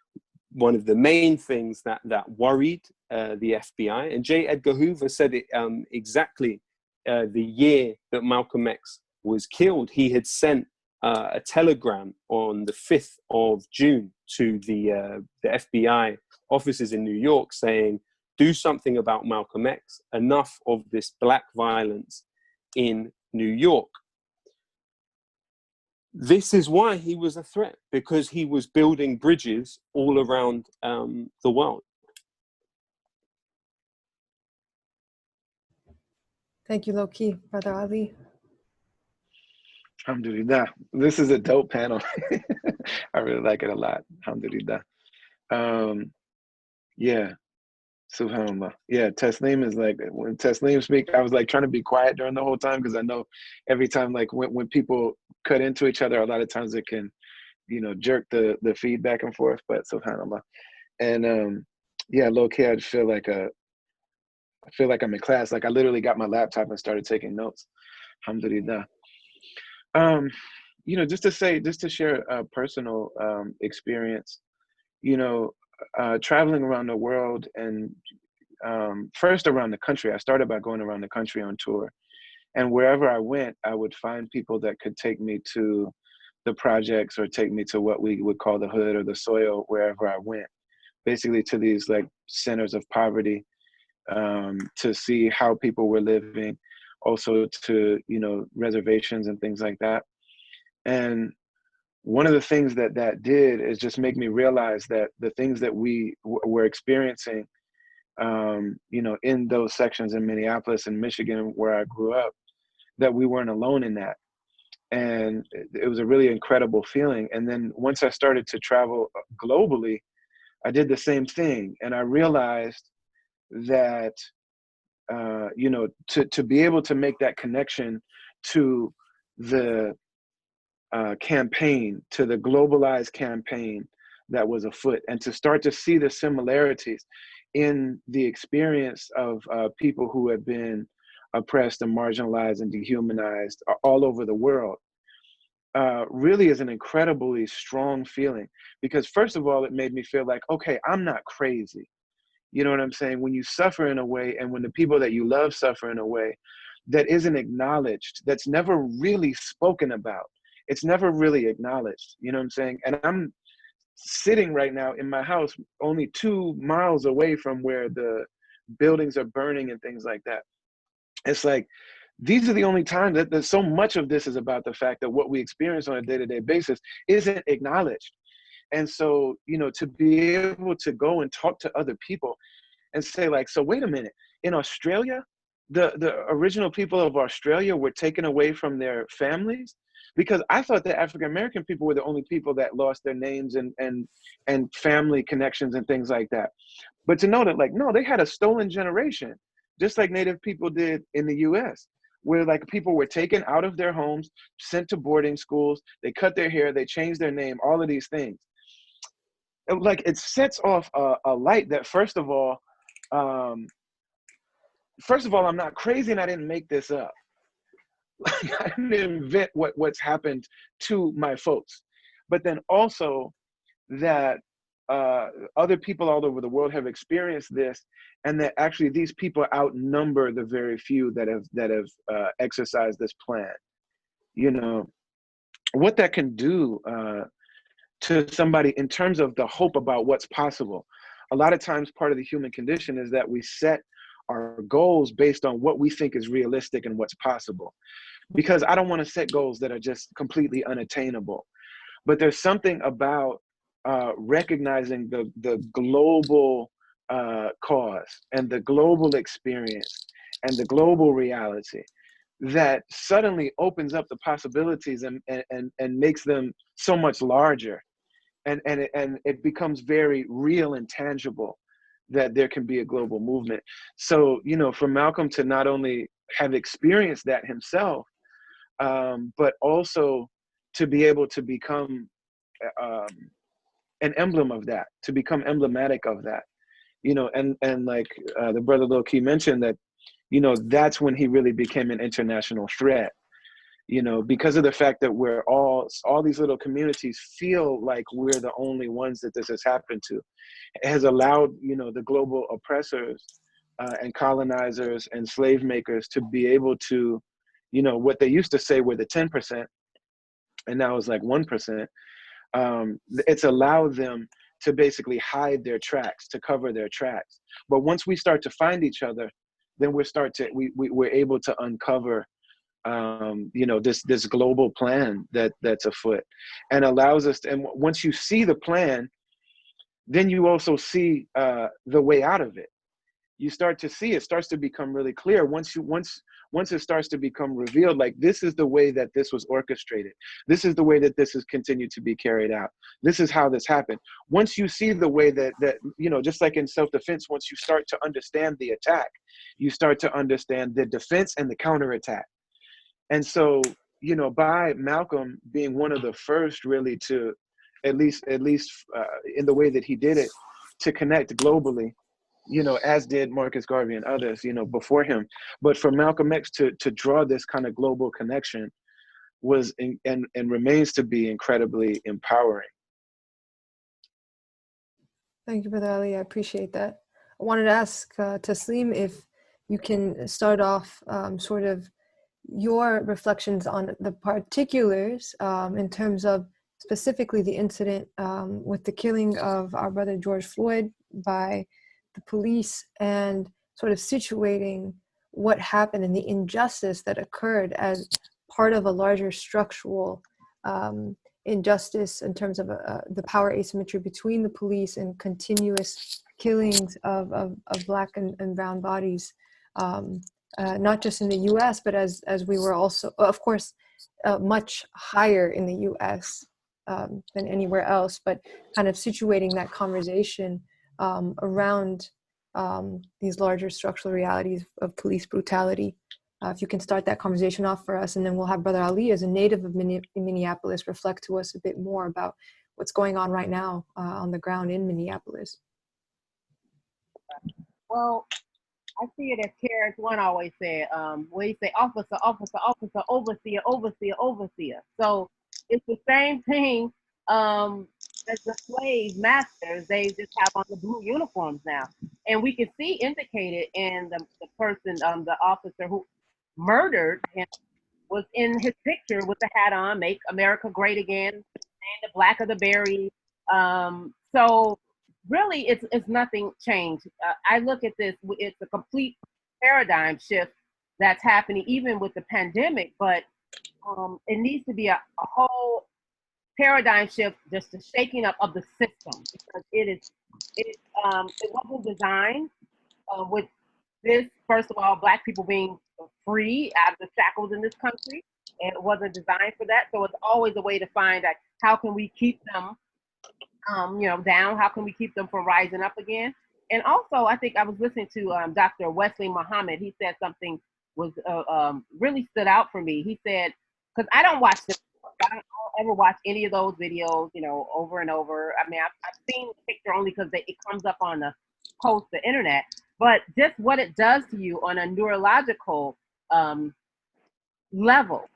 one of the main things that worried the FBI. And J. Edgar Hoover said it exactly the year that Malcolm X was killed. He had sent a telegram on the 5th of June to the FBI offices in New York saying, do something about Malcolm X, enough of this black violence in New York. This is why he was a threat, because he was building bridges all around the world. Thank you, Loki, Brother Ali. Alhamdulillah. This is a dope panel. I really like it a lot. Alhamdulillah. Yeah. Subhanallah. Yeah, Tasneem is like, when Tasneem speak, I was like trying to be quiet during the whole time, because I know every time, like when people cut into each other, a lot of times it can, you know, jerk the feed back and forth, but Subhanallah. And yeah, low key, I feel like I'm in class. Like I literally got my laptop and started taking notes. Alhamdulillah. You know, just to share a personal experience, you know, traveling around the world, and first around the country. I started by going around the country on tour, and wherever I went, I would find people that could take me to the projects or take me to what we would call the hood or the soil wherever I went, basically to these like centers of poverty, to see how people were living, also to, you know, reservations and things like that. And one of the things that did is just make me realize that the things that we were experiencing, you know, in those sections in Minneapolis and Michigan where I grew up, that we weren't alone in that. And it was a really incredible feeling. And then once I started to travel globally, I did the same thing. And I realized that, you know, to be able to make that connection to the campaign, to the globalized campaign that was afoot, and to start to see the similarities in the experience of people who have been oppressed and marginalized and dehumanized all over the world, really is an incredibly strong feeling. Because first of all, it made me feel like, okay, I'm not crazy. You know what I'm saying? When you suffer in a way, and when the people that you love suffer in a way that isn't acknowledged, that's never really spoken about, it's never really acknowledged, you know what I'm saying? And I'm sitting right now in my house only 2 miles away from where the buildings are burning and things like that. It's like, these are the only times that so much of this is about the fact that what we experience on a day-to-day basis isn't acknowledged. And so, you know, to be able to go and talk to other people and say like, so wait a minute, in Australia, the original people of Australia were taken away from their families? Because I thought that African-American people were the only people that lost their names and family connections and things like that. But to know that, like, no, they had a stolen generation, just like Native people did in the US, where like people were taken out of their homes, sent to boarding schools, they cut their hair, they changed their name, all of these things. Like, it sets off a light that first of all, I'm not crazy and I didn't make this up. I didn't invent what's happened to my folks. But then also that other people all over the world have experienced this, and that actually these people outnumber the very few that have exercised this plan. You know, what that can do to somebody in terms of the hope about what's possible. A lot of times part of the human condition is that we set our goals based on what we think is realistic and what's possible. Because I don't want to set goals that are just completely unattainable. But there's something about recognizing the global cause and the global experience and the global reality that suddenly opens up the possibilities and makes them so much larger. And it becomes very real and tangible that there can be a global movement. So, you know, for Malcolm to not only have experienced that himself, but also to be able to become an emblem of that, to become emblematic of that, you know, and like the brother Lil Key mentioned that, you know, that's when he really became an international threat, you know, because of the fact that we're all these little communities feel like we're the only ones that this has happened to. It has allowed, you know, the global oppressors and colonizers and slave makers to be able to, you know, what they used to say were the 10%, and now it's like 1%. It's allowed them to basically hide their tracks, to cover their tracks. But once we start to find each other, then we're able to uncover, you know, this global plan that's afoot, and allows us to, and once you see the plan, then you also see the way out of it. You start to see, it starts to become really clear once it starts to become revealed, like, this is the way that this was orchestrated, this is the way that this has continued to be carried out, this is how this happened. Once you see the way that you know, just like in self-defense, once you start to understand the attack, you start to understand the defense and the counterattack. And so, you know, by Malcolm being one of the first really to, at least in the way that he did it, to connect globally, you know, as did Marcus Garvey and others, you know, before him. But for Malcolm X to draw this kind of global connection was and remains to be incredibly empowering. Thank you, Brother Ali. I appreciate that. I wanted to ask Taslim if you can start off sort of your reflections on the particulars in terms of specifically the incident with the killing of our brother George Floyd by the police, and sort of situating what happened and the injustice that occurred as part of a larger structural injustice in terms of the power asymmetry between the police and continuous killings of Black and brown bodies, not just in the US, but as we were also, of course, much higher in the US than anywhere else, but kind of situating that conversation around these larger structural realities of police brutality. If you can start that conversation off for us, and then we'll have Brother Ali, as a native of Minneapolis, reflect to us a bit more about what's going on right now on the ground in Minneapolis. Well, I see it as KRS-One always said, where he say, officer, officer, officer, overseer, overseer, overseer. So it's the same thing as the slave masters. They just have on the blue uniforms now. And we can see indicated in the person, the officer who murdered him, was in his picture with the hat on, make America great again, and the black of the berry. So really, it's nothing changed. I look at this, it's a complete paradigm shift that's happening even with the pandemic, but it needs to be a whole paradigm shift, just the shaking up of the system, because it wasn't designed with this, first of all, Black people being free out of the shackles in this country, and it wasn't designed for that. So it's always a way to find out how can we keep them down? How can we keep them from rising up again? And also, I think I was listening to Dr. Wesley Muhammad. He said something was really stood out for me. He said, because I don't watch this, I don't ever watch any of those videos, over and over. I mean, I've seen the picture only because it comes up on the the internet. But just what it does to you on a neurological level,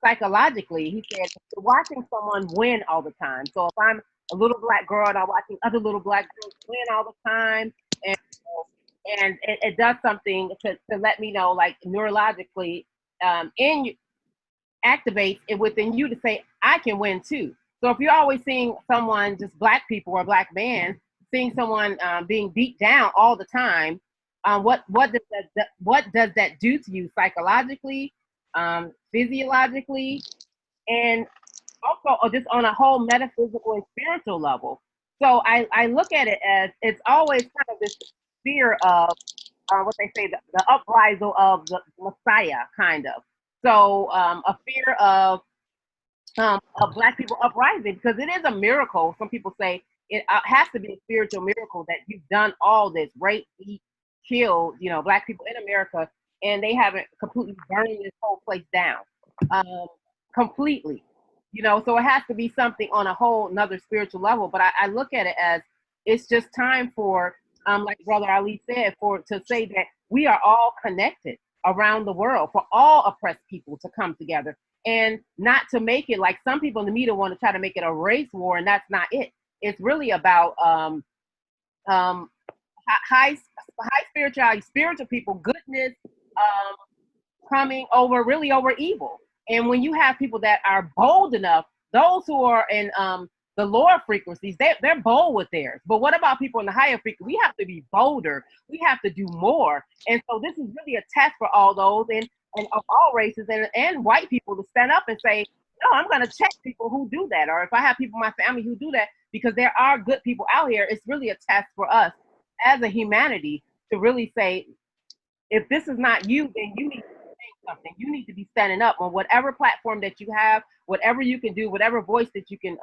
psychologically, he said, watching someone win all the time. So if I'm a little Black girl and I'm watching other little Black girls win all the time, and it does something to let me know, like neurologically, activates it within you to say, I can win too. So if you're always seeing someone, just Black people or Black men, seeing someone being beat down all the time, what does that do to you psychologically, physiologically, and also just on a whole metaphysical and spiritual level? So I look at it as it's always kind of this fear of what they say, the uprisal of the Messiah, kind of. So a fear of Black people uprising, because it is a miracle. Some people say it has to be a spiritual miracle that you've done all this, rape, eat, kill, Black people in America, and they haven't completely burned this whole place down completely. you know, so it has to be something on a whole another spiritual level. But I look at it as it's just time for, like Brother Ali said, to say that we are all connected around the world, for all oppressed people to come together, and not to make it like some people in the media want to try to make it a race war, and that's not it. It's really about high spirituality, spiritual people, goodness, coming over really over evil. And when you have people that are bold enough, those who are in the lower frequencies, they're bold with theirs. But what about people in the higher frequency? We have to be bolder. We have to do more. And so this is really a test for all those and of all races and white people to stand up and say, no, I'm going to check people who do that. Or if I have people in my family who do that, because there are good people out here, it's really a test for us as a humanity to really say, if this is not you, then you need to say something. You need to be standing up on whatever platform that you have, whatever you can do, whatever voice that you can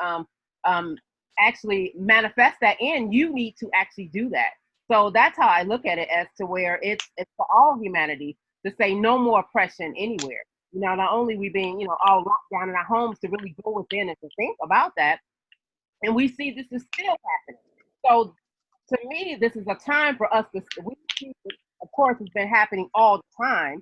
actually manifest that in, you need to actually do that. So that's how I look at it, as to where it's for all humanity to say no more oppression anywhere. You know, not only we being, you know, all locked down in our homes, to really go within and to think about that. And we see this is still happening. So to me, this is a time for us to, we see, of course, it's been happening all the time.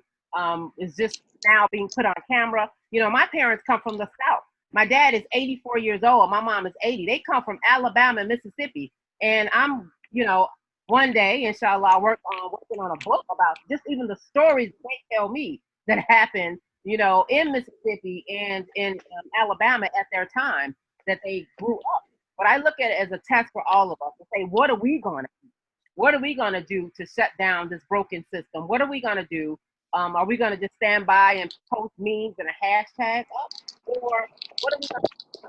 It's just now being put on camera. You know, my parents come from the South. My dad is 84 years old. My mom is 80. They come from Alabama and Mississippi. And I'm, you know, one day, inshallah, working on a book about just even the stories they tell me that happened, you know, in Mississippi and in Alabama at their time that they grew up. But I look at it as a test for all of us to say, what are we going to do? What are we going to do to shut down this broken system? What are we going to do? Are we going to just stand by and post memes and a hashtag up? Or what are we going to do?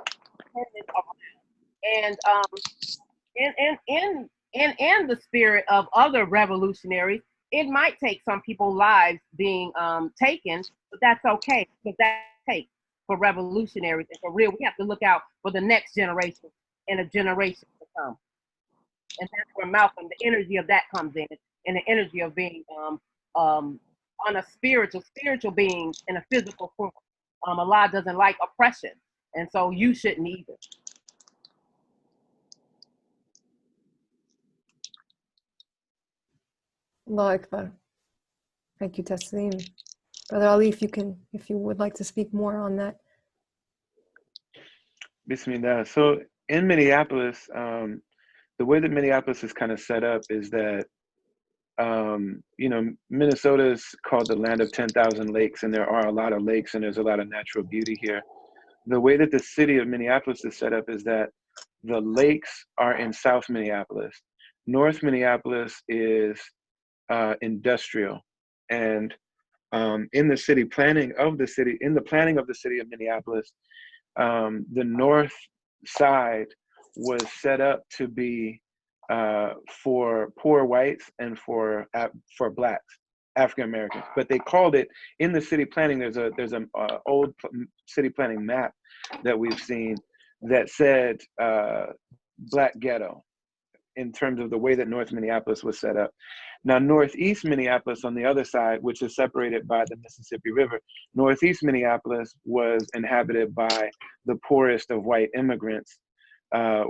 And in the spirit of other revolutionaries, it might take some people's lives being taken, but that's okay, because that takes for revolutionaries and for real. We have to look out for the next generation and a generation to come. And that's where Malcolm, the energy of that comes in, and the energy of being on a spiritual being in a physical form. Allah doesn't like oppression, and so you shouldn't either. Allah Akbar. Thank you, Taslim. Brother Ali, if you would like to speak more on that. Bismillah. So in Minneapolis, the way that Minneapolis is kind of set up is that, you know, Minnesota is called the land of 10,000 lakes, and there are a lot of lakes and there's a lot of natural beauty here. The way that the city of Minneapolis is set up is that the lakes are in South Minneapolis. North Minneapolis is industrial. And in the city planning of the city, in the planning of the city of Minneapolis, the north side was set up to be for poor whites and for blacks, African Americans. But they called it, in the city planning, there's an old city planning map that we've seen that said black ghetto in terms of the way that North Minneapolis was set up. Now, Northeast Minneapolis on the other side, which is separated by the Mississippi River, Northeast Minneapolis was inhabited by the poorest of white immigrants,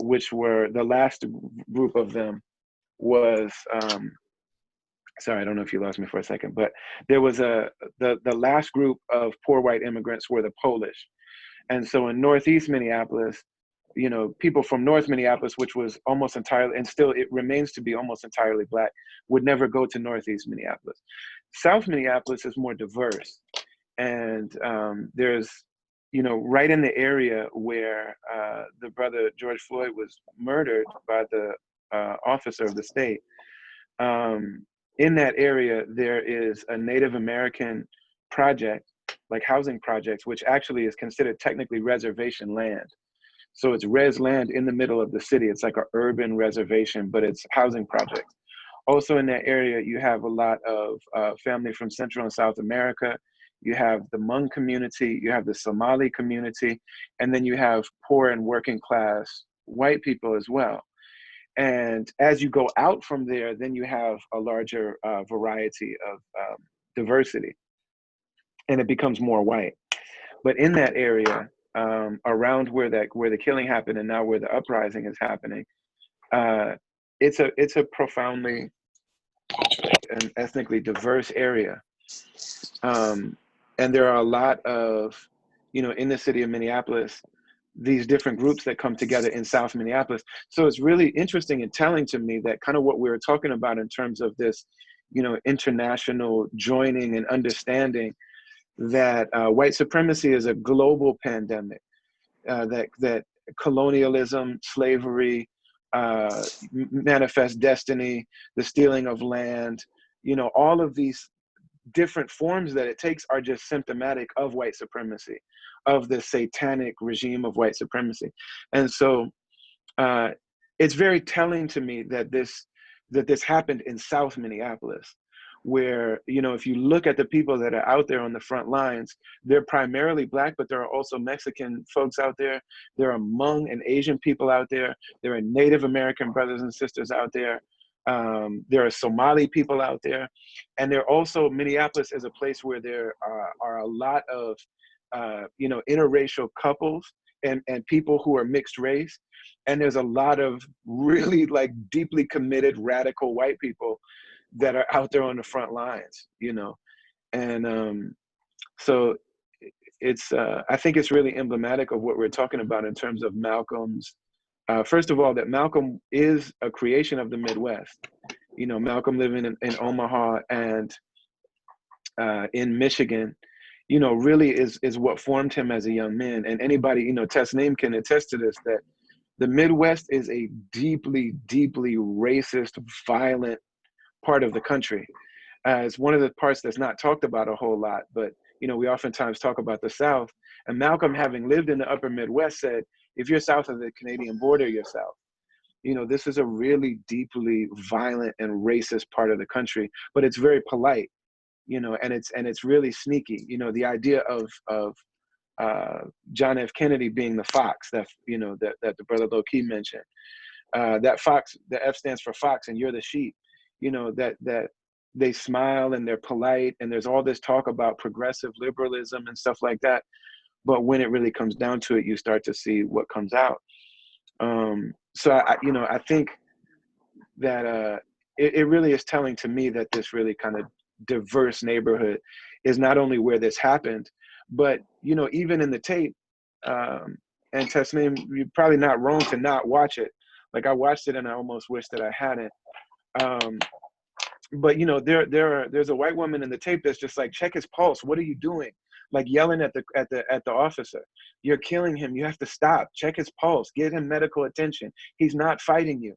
which were, the last group of them was, sorry, I don't know if you lost me for a second, but there was the last group of poor white immigrants were the Polish. And so in Northeast Minneapolis, you know, people from North Minneapolis, which was almost entirely, and still it remains to be almost entirely black, would never go to Northeast Minneapolis. South Minneapolis is more diverse. And there's, you know, right in the area where the brother George Floyd was murdered by the officer of the state, in that area, there is a Native American project, like housing projects, which actually is considered technically reservation land. So it's res land in the middle of the city. It's like an urban reservation, but it's housing projects. Also in that area, you have a lot of family from Central and South America. You have the Hmong community, you have the Somali community, and then you have poor and working class white people as well. And as you go out from there, then you have a larger variety of diversity, and it becomes more white. But in that area, around where the killing happened and now where the uprising is happening, it's a profoundly and ethnically diverse area, and there are a lot of, in the city of Minneapolis, these different groups that come together in South Minneapolis. So it's really interesting and telling to me that kind of what we were talking about in terms of this, international joining and understanding that white supremacy is a global pandemic, that colonialism, slavery, manifest destiny, the stealing of land, all of these different forms that it takes are just symptomatic of white supremacy, of the satanic regime of white supremacy. And so it's very telling to me that this happened in South Minneapolis, where, if you look at the people that are out there on the front lines, they're primarily Black, but there are also Mexican folks out there. There are Hmong and Asian people out there. There are Native American brothers and sisters out there. There are Somali people out there. And there also, Minneapolis is a place where there are a lot of, interracial couples and people who are mixed race. And there's a lot of really deeply committed radical white people that are out there on the front lines, and so it's I think it's really emblematic of what we're talking about in terms of Malcolm's. First of all, that Malcolm is a creation of the Midwest. Malcolm living in Omaha and in Michigan, really is what formed him as a young man. And anybody, Tasneem can attest to this, that the Midwest is a deeply, deeply racist, violent part of the country. It's one of the parts that's not talked about a whole lot, but we oftentimes talk about the South. And Malcolm, having lived in the upper Midwest, said, if you're south of the Canadian border, you're south. This is a really deeply violent and racist part of the country, but it's very polite, and it's really sneaky. The idea of John F. Kennedy being the fox that that the brother Low-Key mentioned, that fox, the F stands for fox, and you're the sheep. That they smile and they're polite, and there's all this talk about progressive liberalism and stuff like that. But when it really comes down to it, you start to see what comes out. So I think that it really is telling to me that this really kind of diverse neighborhood is not only where this happened, but even in the tape, and Tasneem, you're probably not wrong to not watch it. I watched it and I almost wish that I hadn't. But there's a white woman in the tape that's just like, check his pulse. What are you doing? Yelling at the officer. You're killing him. You have to stop. Check his pulse. Get him medical attention. He's not fighting you.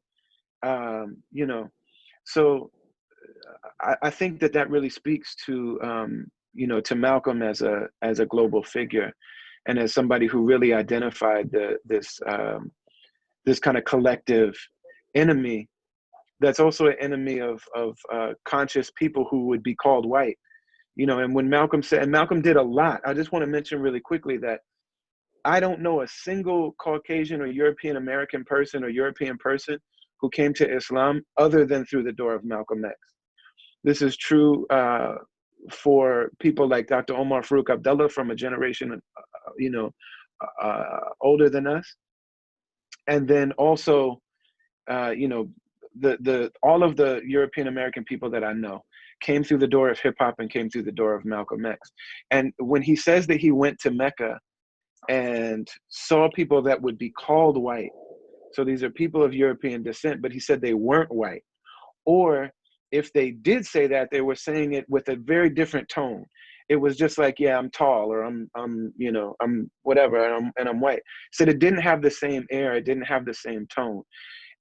So I think that really speaks to to Malcolm as a global figure, and as somebody who really identified this kind of collective enemy that's also an enemy of conscious people who would be called white. And when Malcolm said, and Malcolm did a lot, I just want to mention really quickly that I don't know a single Caucasian or European American person or European person who came to Islam other than through the door of Malcolm X. This is true for people like Dr. Omar Farouk Abdullah from a generation, older than us. And then also, all of the European American people that I know came through the door of hip hop and came through the door of Malcolm X. And when he says that he went to Mecca and saw people that would be called white, so these are people of European descent, but he said they weren't white. Or if they did say that, they were saying it with a very different tone. It was just like, yeah, I'm tall, or I'm whatever, and I'm white. So it didn't have the same air, it didn't have the same tone.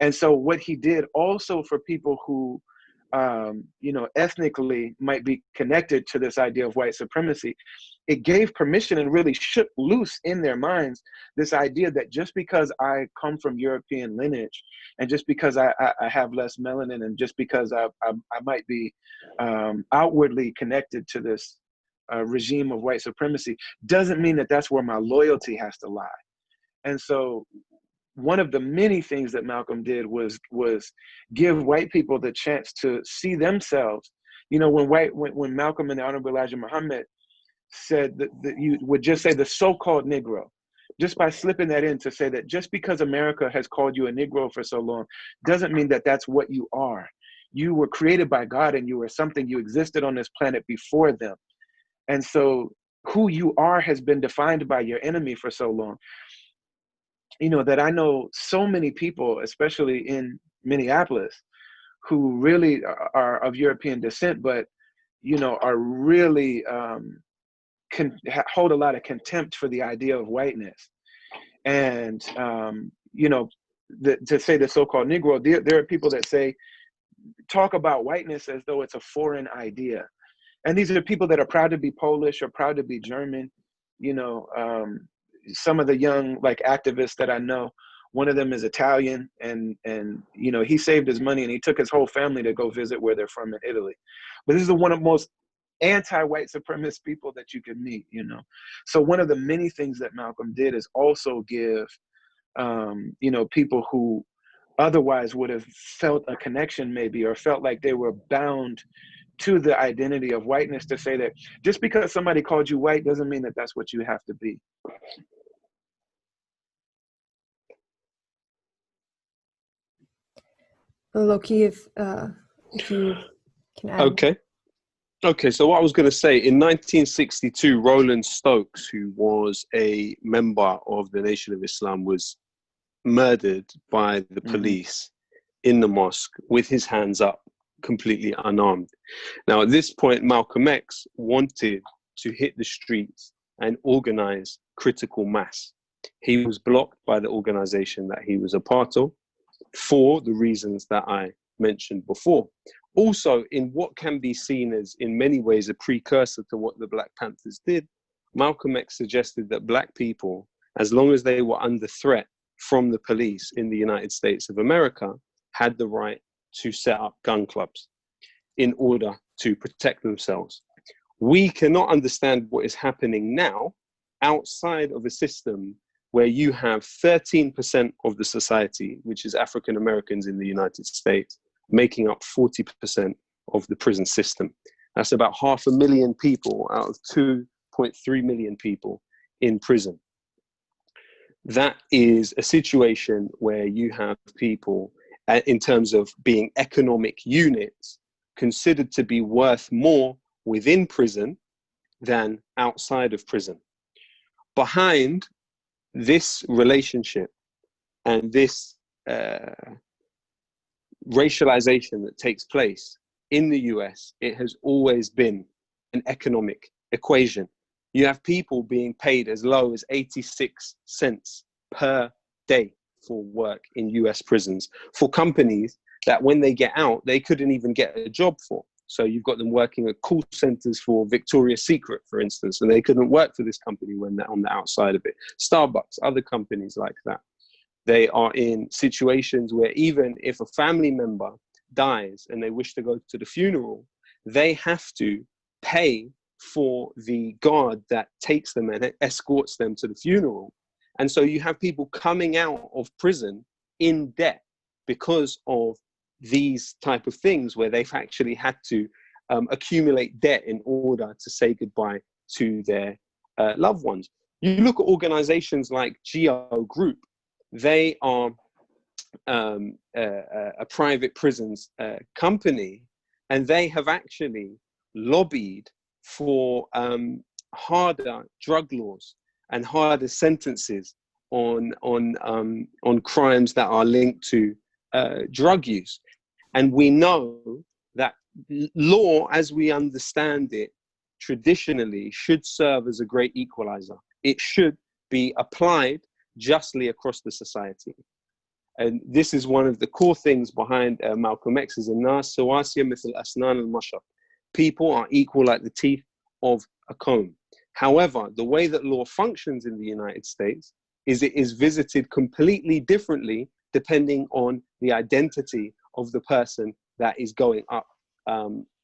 And so what he did also for people who, ethnically might be connected to this idea of white supremacy, it gave permission and really shook loose in their minds this idea that just because I come from European lineage, and just because I have less melanin, and just because I might be outwardly connected to this regime of white supremacy, doesn't mean that that's where my loyalty has to lie. And so one of the many things that Malcolm did was give white people the chance to see themselves. When Malcolm and the Honorable Elijah Muhammad said that you would just say the so-called Negro, just by slipping that in to say that just because America has called you a Negro for so long doesn't mean that that's what you are. You were created by God and you were something, you existed on this planet before them. And so who you are has been defined by your enemy for so long. You know, that I know so many people, especially in Minneapolis, who really are of European descent, but, you know, are really hold a lot of contempt for the idea of whiteness. And, you know, to say the so-called Negro, there are people that talk about whiteness as though it's a foreign idea. And these are people that are proud to be Polish or proud to be German. You know, some of the young like activists that I know, one of them is Italian, and you know, he saved his money and he took his whole family to go visit where they're from in Italy. But this is one of the most anti-white supremacist people that you can meet, you know. So one of the many things that Malcolm did is also give, you know, people who otherwise would have felt a connection maybe, or felt like they were bound to the identity of whiteness, to say that just because somebody called you white doesn't mean that that's what you have to be. Loki, if you can add. Okay, so what I was going to say, in 1962, Roland Stokes, who was a member of the Nation of Islam, was murdered by the police in the mosque with his hands up, completely unarmed. Now, at this point, Malcolm X wanted to hit the streets and organize critical mass. He was blocked by the organization that he was a part of for the reasons that I mentioned before. Also, in what can be seen as, in many ways, a precursor to what the Black Panthers did, Malcolm X suggested that Black people, as long as they were under threat from the police in the United States of America, had the right to set up gun clubs in order to protect themselves. We cannot understand what is happening now outside of a system where you have 13% of the society, which is African Americans in the United States, making up 40% of the prison system. That's about 500,000 people out of 2.3 million people in prison. That is a situation where you have people, in terms of being economic units, considered to be worth more within prison than outside of prison. Behind this relationship and this racialization that takes place in the US, it has always been an economic equation. You have people being paid as low as 86 cents per day for work in US prisons, for companies that when they get out, they couldn't even get a job for. So you've got them working at call centers for Victoria's Secret, for instance, and they couldn't work for this company when they're on the outside of it. Starbucks, other companies like that. They are in situations where even if a family member dies and they wish to go to the funeral, they have to pay for the guard that takes them and escorts them to the funeral. And so you have people coming out of prison in debt because of these type of things, where they've actually had to accumulate debt in order to say goodbye to their loved ones. You look at organizations like GEO Group. They are a private prisons company, and they have actually lobbied for harder drug laws and harder sentences on crimes that are linked to drug use. And we know that law, as we understand it traditionally, should serve as a great equalizer. It should be applied justly across the society. And this is one of the core things behind Malcolm X's Nas Sawasiya Mithal Asnan al-Mashar. People are equal like the teeth of a comb. However, the way that law functions in the United States is it is visited completely differently depending on the identity of the person that is going up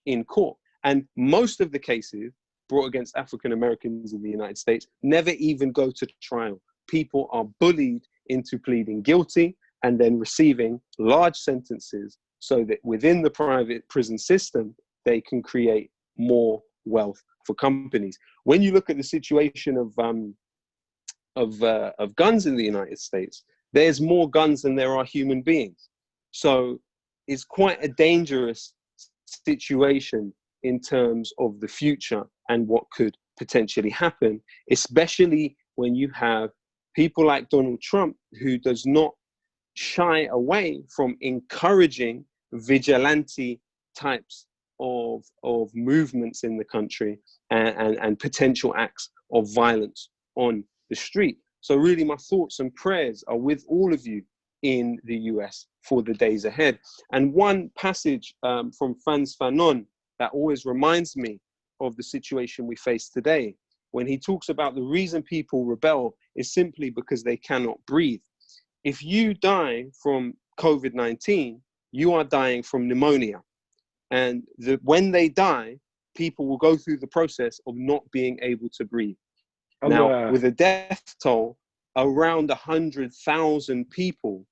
in court. And most of the cases brought against African Americans in the United States never even go to trial. People are bullied into pleading guilty and then receiving large sentences so that within the private prison system, they can create more wealth for companies. When you look at the situation of guns in the United States. There's more guns than there are human beings. So it's quite a dangerous situation in terms of the future and what could potentially happen, especially when you have people like Donald Trump, who does not shy away from encouraging vigilante types of movements in the country and potential acts of violence on the street. So really my thoughts and prayers are with all of you in the US for the days ahead. And one passage from Frantz Fanon that always reminds me of the situation we face today, when he talks about the reason people rebel is simply because they cannot breathe. If you die from COVID-19, you are dying from pneumonia. And when they die, people will go through the process of not being able to breathe. Now, with a death toll around 100,000 people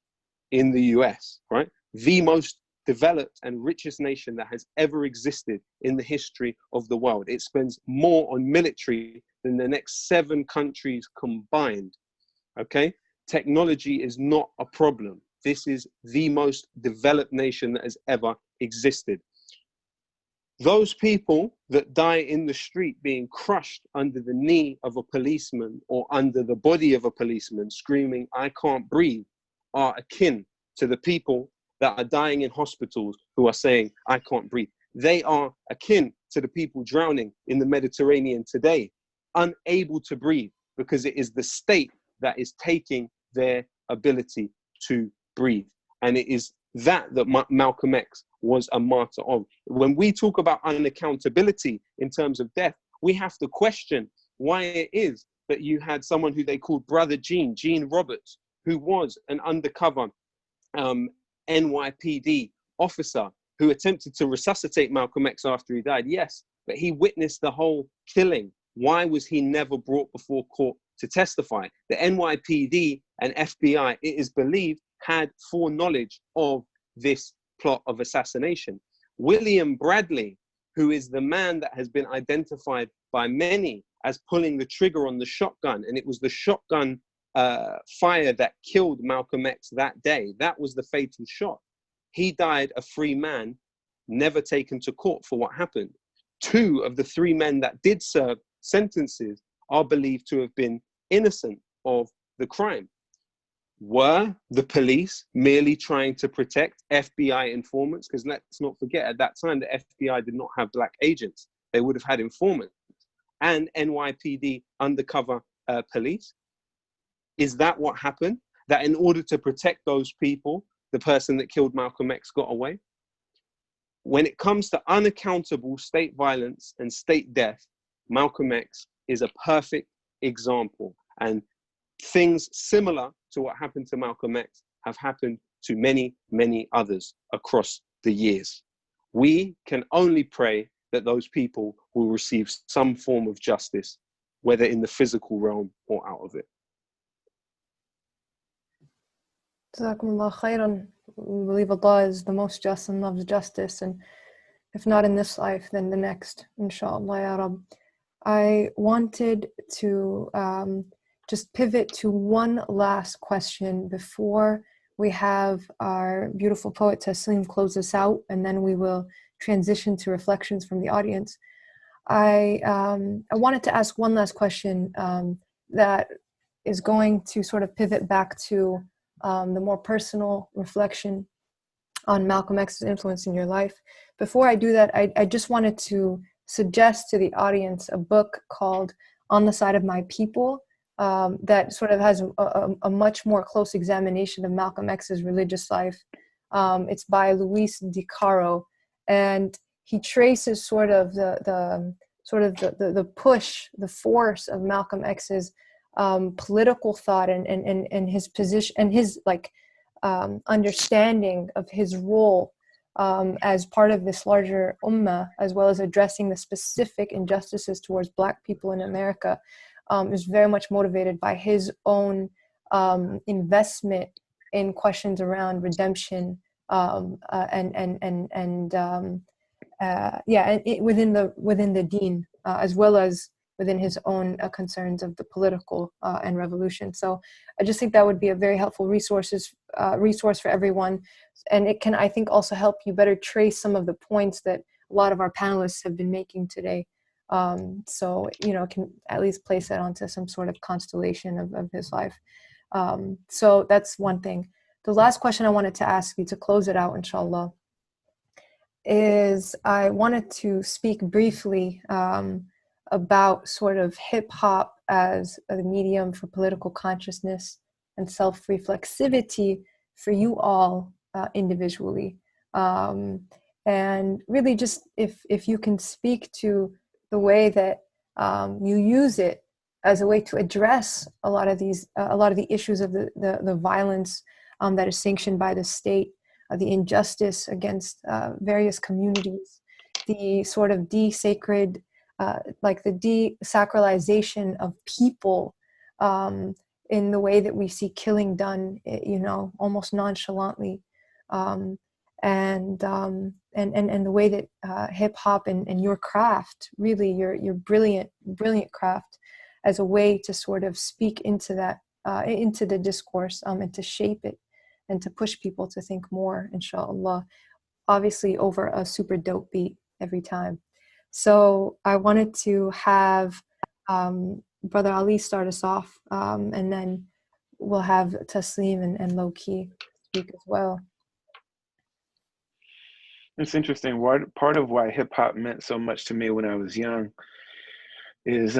in the US, right? The most developed and richest nation that has ever existed in the history of the world. It spends more on military than the next 7 countries combined, okay? Technology is not a problem. This is the most developed nation that has ever existed. Those people that die in the street being crushed under the knee of a policeman or under the body of a policeman screaming, "I can't breathe," are akin to the people that are dying in hospitals who are saying, "I can't breathe." They are akin to the people drowning in the Mediterranean today, unable to breathe because it is the state that is taking their ability to breathe. And it is that Malcolm X was a martyr of. When we talk about unaccountability in terms of death, we have to question why it is that you had someone who they called Brother Gene Roberts, who was an undercover NYPD officer who attempted to resuscitate Malcolm X after he died. Yes, but he witnessed the whole killing. Why was he never brought before court to testify? The NYPD and FBI, it is believed, had foreknowledge of this plot of assassination. William Bradley, who is the man that has been identified by many as pulling the trigger on the shotgun, and it was the shotgun fire that killed Malcolm X that day. That was the fatal shot. He died a free man, never taken to court for what happened. 2 of the 3 men that did serve sentences are believed to have been innocent of the crime. Were the police merely trying to protect FBI informants? Because let's not forget, at that time, the FBI did not have black agents. They would have had informants and NYPD undercover police. Is that what happened? That in order to protect those people, the person that killed Malcolm X got away? When it comes to unaccountable state violence and state death, Malcolm X is a perfect example. And things similar to what happened to Malcolm X have happened to many, many others across the years. We can only pray that those people will receive some form of justice, whether in the physical realm or out of it. Jazakumullah khairan. We believe Allah is the most just and loves justice, and if not in this life, then the next, inshallah ya Rab. I wanted to just pivot to one last question before we have our beautiful poet Taslim close us out, and then we will transition to reflections from the audience. I wanted to ask one last question that is going to sort of pivot back to the more personal reflection on Malcolm X's influence in your life. Before I do that, I just wanted to suggest to the audience a book called On the Side of My People that sort of has a much more close examination of Malcolm X's religious life. It's by Luis de Caro, and he traces sort of the push, the force of Malcolm X's political thought and his position and his understanding of his role as part of this larger ummah, as well as addressing the specific injustices towards Black people in America, is very much motivated by his own investment in questions around redemption within the deen, as well as within his own concerns of the political and revolution. So I just think that would be a very helpful resource for everyone. And it can, I think, also help you better trace some of the points that a lot of our panelists have been making today. So, can at least place that onto some sort of constellation of his life. So that's one thing. The last question I wanted to ask you to close it out, inshallah, is I wanted to speak briefly about sort of hip hop as a medium for political consciousness and self-reflexivity for you all individually. And really just if you can speak to the way that you use it as a way to address a lot of the issues of the violence that is sanctioned by the state, the injustice against various communities, the sort of desacred, like the desacralization of people in the way that we see killing done, almost nonchalantly, and the way that hip hop and your craft, really your brilliant craft, as a way to sort of speak into that, into the discourse, and to shape it and to push people to think more, inshallah, obviously over a super dope beat every time. So I wanted to have Brother Ali start us off, and then we'll have Taslim and Low-Key speak as well. It's interesting. Part of why hip hop meant so much to me when I was young is,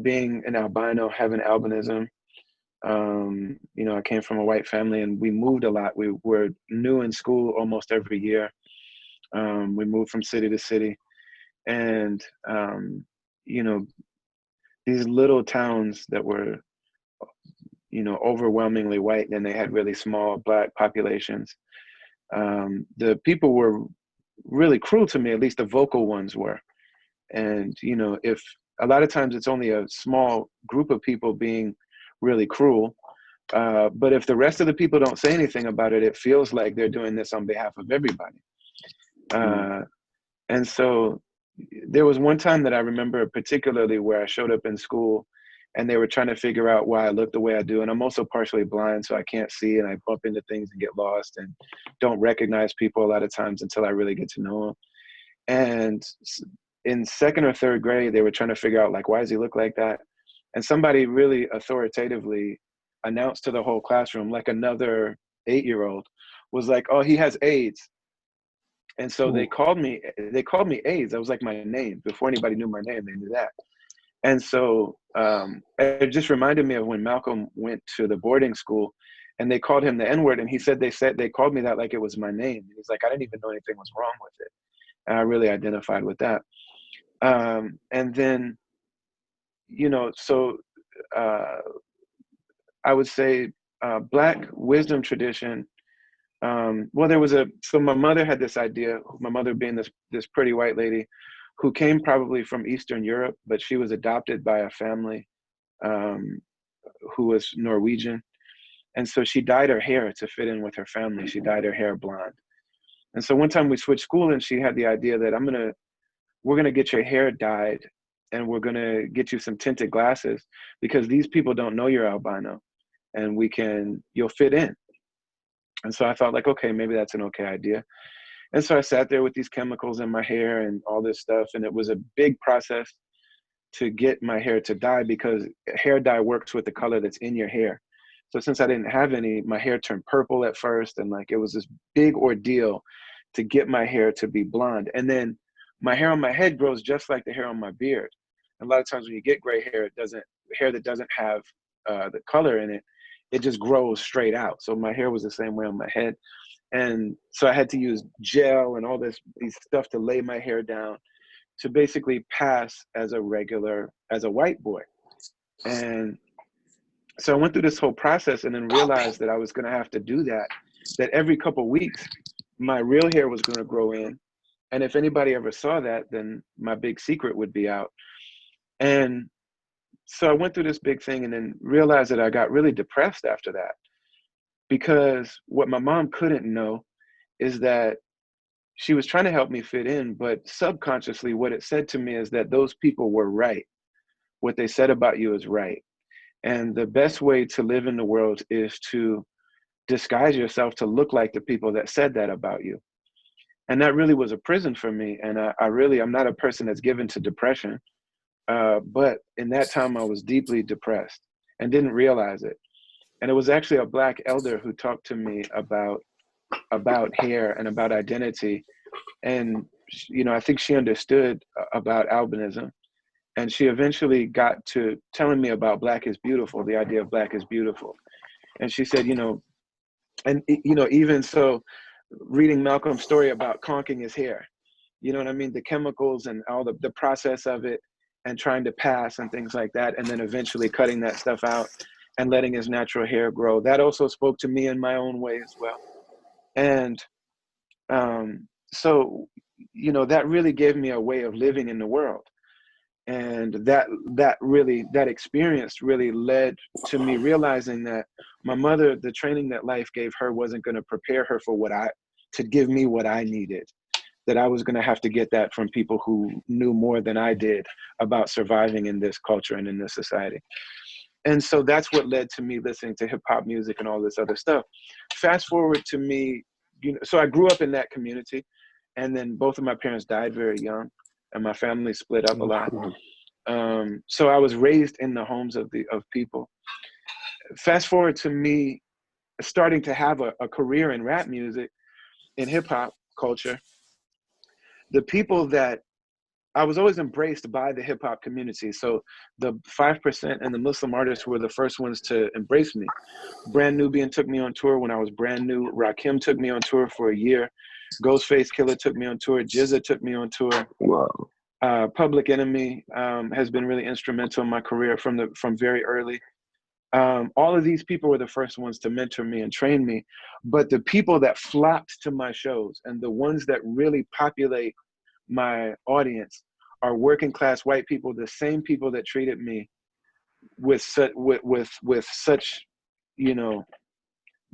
being an albino, having albinism. I came from a white family and we moved a lot. We were new in school almost every year. We moved from city to city, and these little towns that were overwhelmingly white, and they had really small Black populations. The people were really cruel to me, at least the vocal ones were. And if a lot of times it's only a small group of people being really cruel, but if the rest of the people don't say anything about it, it feels like they're doing this on behalf of everybody. And so there was one time that I remember particularly where I showed up in school and they were trying to figure out why I look the way I do. And I'm also partially blind, so I can't see, and I bump into things and get lost and don't recognize people a lot of times until I really get to know them. And in second or third grade, they were trying to figure out, like, why does he look like that? And somebody really authoritatively announced to the whole classroom, like another 8-year-old, was like, oh, he has AIDS. And so they called me AIDS. That was like my name. Before anybody knew my name, they knew that. And so it just reminded me of when Malcolm went to the boarding school and they called him the N-word, and he said they called me that like it was my name. He's like, I didn't even know anything was wrong with it. And I really identified with that. And then, so I would say Black wisdom tradition. So my mother had this idea, my mother being this pretty white lady who came probably from Eastern Europe, but she was adopted by a family who was Norwegian. And so she dyed her hair to fit in with her family. She dyed her hair blonde. And so one time we switched school and she had the idea that we're gonna get your hair dyed and we're gonna get you some tinted glasses because these people don't know you're albino, and you'll fit in. And so I thought, like, okay, maybe that's an okay idea. And so I sat there with these chemicals in my hair and all this stuff. And it was a big process to get my hair to dye because hair dye works with the color that's in your hair. So since I didn't have any, my hair turned purple at first. And like, it was this big ordeal to get my hair to be blonde. And then my hair on my head grows just like the hair on my beard. And a lot of times when you get gray hair, hair that doesn't have the color in it, it just grows straight out. So my hair was the same way on my head. And so I had to use gel and all these stuff to lay my hair down to basically pass as a white boy. And so I went through this whole process and then realized that I was gonna have to do that every couple of weeks, my real hair was gonna grow in. And if anybody ever saw that, then my big secret would be out. And so I went through this big thing and then realized that I got really depressed after that, because what my mom couldn't know is that she was trying to help me fit in, but subconsciously what it said to me is that those people were right. What they said about you is right. And the best way to live in the world is to disguise yourself to look like the people that said that about you. And that really was a prison for me. And I'm not a person that's given to depression. But in that time, I was deeply depressed and didn't realize it. And it was actually a Black elder who talked to me about hair and about identity. And, you know, I think she understood about albinism. And she eventually got to telling me about Black is beautiful, the idea of Black is beautiful. And she said, you know, and, you know, even so, reading Malcolm's story about conking his hair, you know what I mean? The chemicals and all the process of it and trying to pass and things like that. And then eventually cutting that stuff out and letting his natural hair grow. That also spoke to me in my own way as well. And so, you know, that really gave me a way of living in the world. And that experience really led to me realizing that my mother, the training that life gave her wasn't going to prepare her for to give me what I needed, that I was going to have to get that from people who knew more than I did about surviving in this culture and in this society. And so that's what led to me listening to hip hop music and all this other stuff. Fast forward to me, you know, so I grew up in that community, and then both of my parents died very young, and my family split up a lot. So I was raised in the homes of people. Fast forward to me starting to have a career in rap music, in hip hop culture. The people that I was always embraced by the hip hop community. So the 5% and the Muslim artists were the first ones to embrace me. Brand Nubian took me on tour when I was brand new. Rakim took me on tour for a year. Ghostface Killah took me on tour. Jizza took me on tour. Wow. Public Enemy has been really instrumental in my career from very early. All of these people were the first ones to mentor me and train me. But the people that flocked to my shows and the ones that really populate my audience are working class white people, the same people that treated me with such, you know,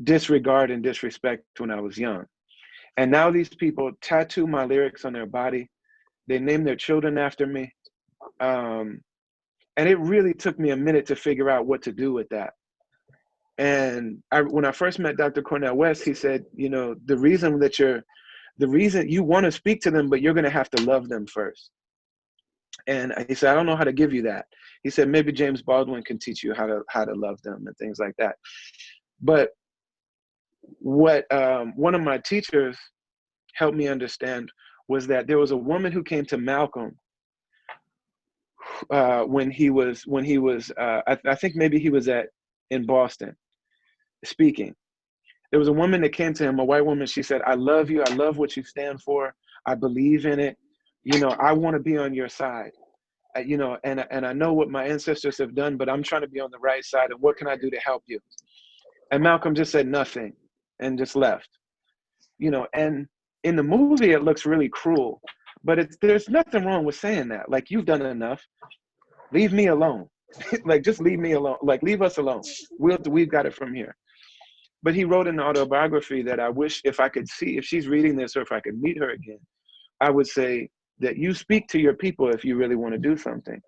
disregard and disrespect when I was young. And now these people tattoo my lyrics on their body. They name their children after me. And it really took me a minute to figure out what to do with that. And when I first met Dr. Cornel West, he said, you know, the reason you want to speak to them, but you're going to have to love them first. And he said, I don't know how to give you that. He said, maybe James Baldwin can teach you how to love them and things like that. But what one of my teachers helped me understand was that there was a woman who came to Malcolm when he was I think maybe he was in Boston speaking. There was a woman that came to him, a white woman. She said, I love you. I love what you stand for. I believe in it. You know, I want to be on your side. You know, and I know what my ancestors have done, but I'm trying to be on the right side. And what can I do to help you? And Malcolm just said nothing and just left. You know, and in the movie, it looks really cruel, but there's nothing wrong with saying that. Like, you've done enough. Leave me alone. Like, just leave me alone. Like, leave us alone. We've got it from here. But he wrote an autobiography that I wish if I could see, if she's reading this or if I could meet her again, I would say that you speak to your people if you really want to do something.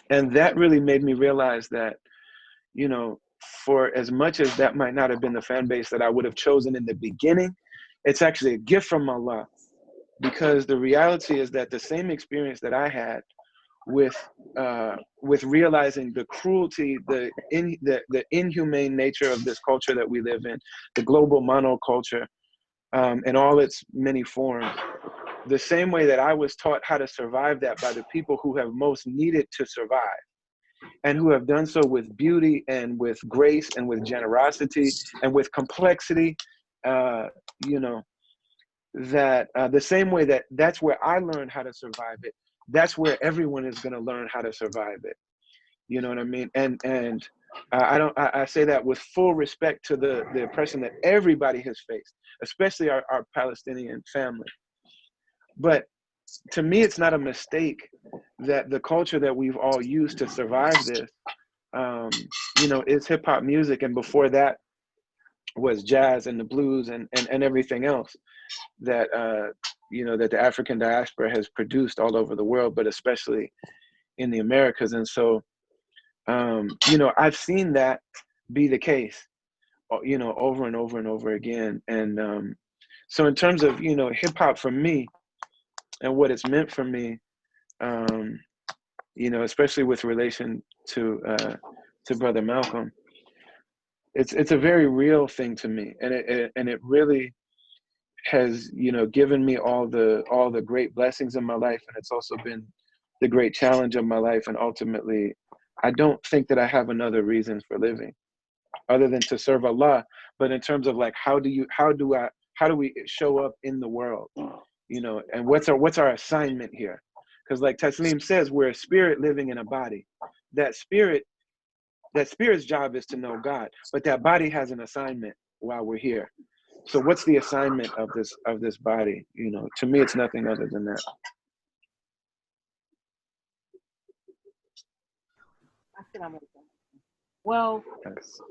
And that really made me realize that, you know, for as much as that might not have been the fan base that I would have chosen in the beginning, it's actually a gift from Allah, because the reality is that the same experience that I had with realizing the cruelty, the inhumane nature of this culture that we live in, the global monoculture, in all its many forms, the same way that I was taught how to survive that by the people who have most needed to survive, and who have done so with beauty and with grace and with generosity and with complexity, you know, that the same way that's where I learned how to survive it, that's where everyone is going to learn how to survive it. You know what I mean? And I say that with full respect to the oppression that everybody has faced, especially our Palestinian family. But to me, it's not a mistake that the culture that we've all used to survive this, you know, is hip hop music. And before that was jazz and the blues and everything else. that that the African diaspora has produced all over the world, but especially in the Americas. And so, I've seen that be the case, over and over and over again. And so in terms of, hip hop for me and what it's meant for me, especially with relation to Brother Malcolm, it's a very real thing to me. And it really has, given me all the great blessings in my life. And it's also been the great challenge of my life. And ultimately, I don't think that I have another reason for living other than to serve Allah. But in terms of like, how do we show up in the world, and what's our assignment here? Because like Taslim says, we're a spirit living in a body. That spirit's job is to know God, but that body has an assignment while we're here. So what's the assignment of this body? To me, it's nothing other than that. Well, Yes.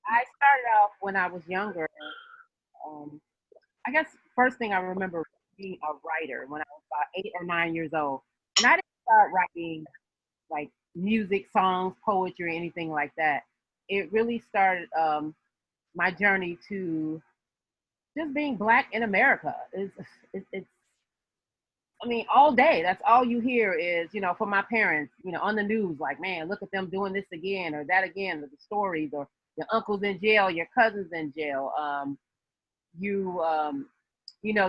I started off when I was younger. I guess first thing I remember being a writer when I was about 8 or 9 years old. And I didn't start writing like music, songs, poetry, anything like that. It really started my journey to just being Black in America. It's I mean, all day, that's all you hear is, from my parents, on the news, like, man, look at them doing this again or that again, or the stories, or your uncle's in jail, your cousin's in jail.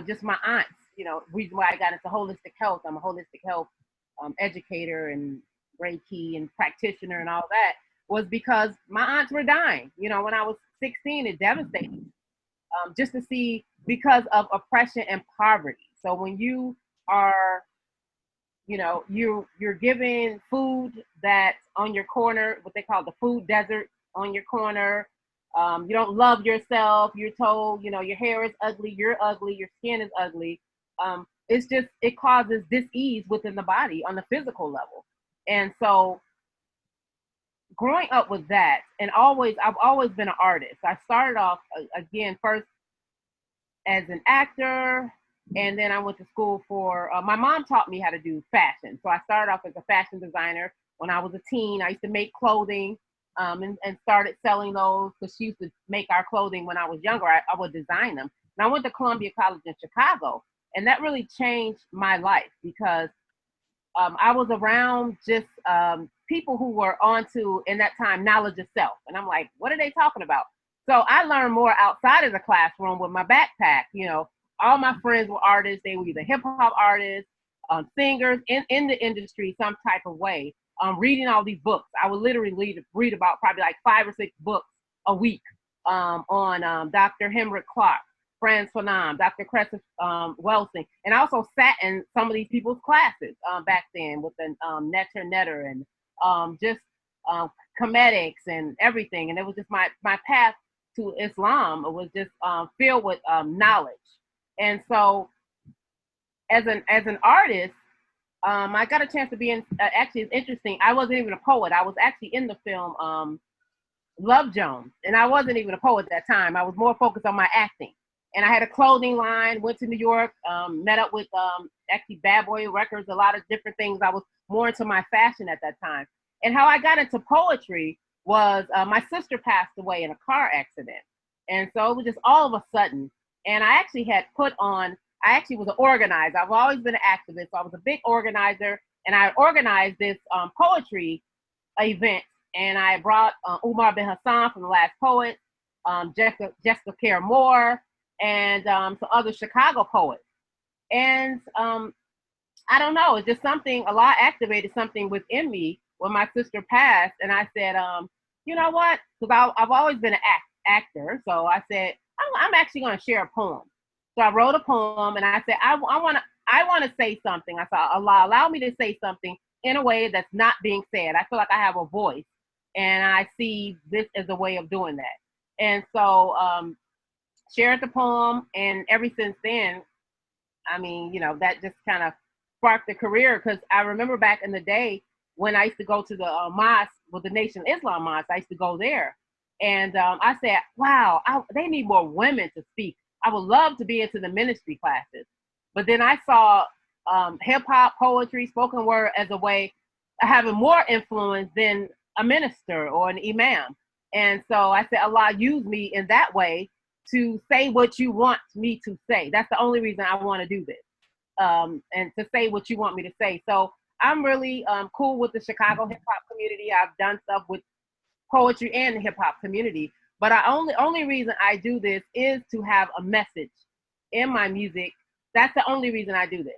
Just my aunts, reason why I got into holistic health. I'm a holistic health educator and Reiki and practitioner and all that, was because my aunts were dying. When I was 16, it devastated me, just to see, because of oppression and poverty. So when you are, you're giving food that's on your corner, what they call the food desert on your corner. You don't love yourself. You're told, your hair is ugly, you're ugly, your skin is ugly. It causes dis-ease within the body on the physical level. And so growing up with that, and I've always been an artist. I started off, again, first as an actor, and then I went to school for, my mom taught me how to do fashion. So I started off as a fashion designer when I was a teen. I used to make clothing and started selling those, because she used to make our clothing when I was younger. I would design them. And I went to Columbia College in Chicago, and that really changed my life, because I was around just people who were onto, in that time, knowledge of self. And I'm like, what are they talking about? So I learned more outside of the classroom with my backpack. All my friends were artists. They were either hip hop artists, singers in the industry, some type of way. Reading all these books. I would literally read about probably like 5 or 6 books a week on Dr. Henrik Clark, Frantz Fanon, Dr. Cressida Welsing. And I also sat in some of these people's classes back then with the Netter and just comedics and everything. And it was just my path to Islam. It was just filled with knowledge. And so as an artist, I got a chance to be in, actually it's interesting, I wasn't even a poet. I was actually in the film Love Jones, and I wasn't even a poet at that time. I was more focused on my acting. And I had a clothing line, went to New York, met up with actually Bad Boy Records, a lot of different things. I was more into my fashion at that time. And how I got into poetry was my sister passed away in a car accident. And so it was just all of a sudden. And I actually had I actually was an organizer. I've always been an activist. So I was a big organizer, and I organized this poetry event. And I brought Umar bin Hassan from The Last Poet, Jessica Care Moore, and some other Chicago poets. And I don't know, it's just something, Allah activated something within me when my sister passed. And I said, you know what? Because I've always been an actor. So I said, I'm actually going to share a poem. So I wrote a poem, and I said, I want to say something. I said, Allah, allow me to say something in a way that's not being said. I feel like I have a voice, and I see this as a way of doing that. And so shared the poem, and ever since then, I mean, that just kind of sparked the career, because I remember back in the day when I used to go to the mosque, with the Nation of Islam mosque, I used to go there. And I said, wow, they need more women to speak. I would love to be into the ministry classes. But then I saw hip hop, poetry, spoken word as a way of having more influence than a minister or an imam. And so I said, Allah, use me in that way to say what you want me to say. That's the only reason I want to do this. And to say what you want me to say. So I'm really cool with the Chicago hip hop community. I've done stuff with poetry and the hip hop community. But only reason I do this is to have a message in my music. That's the only reason I do this.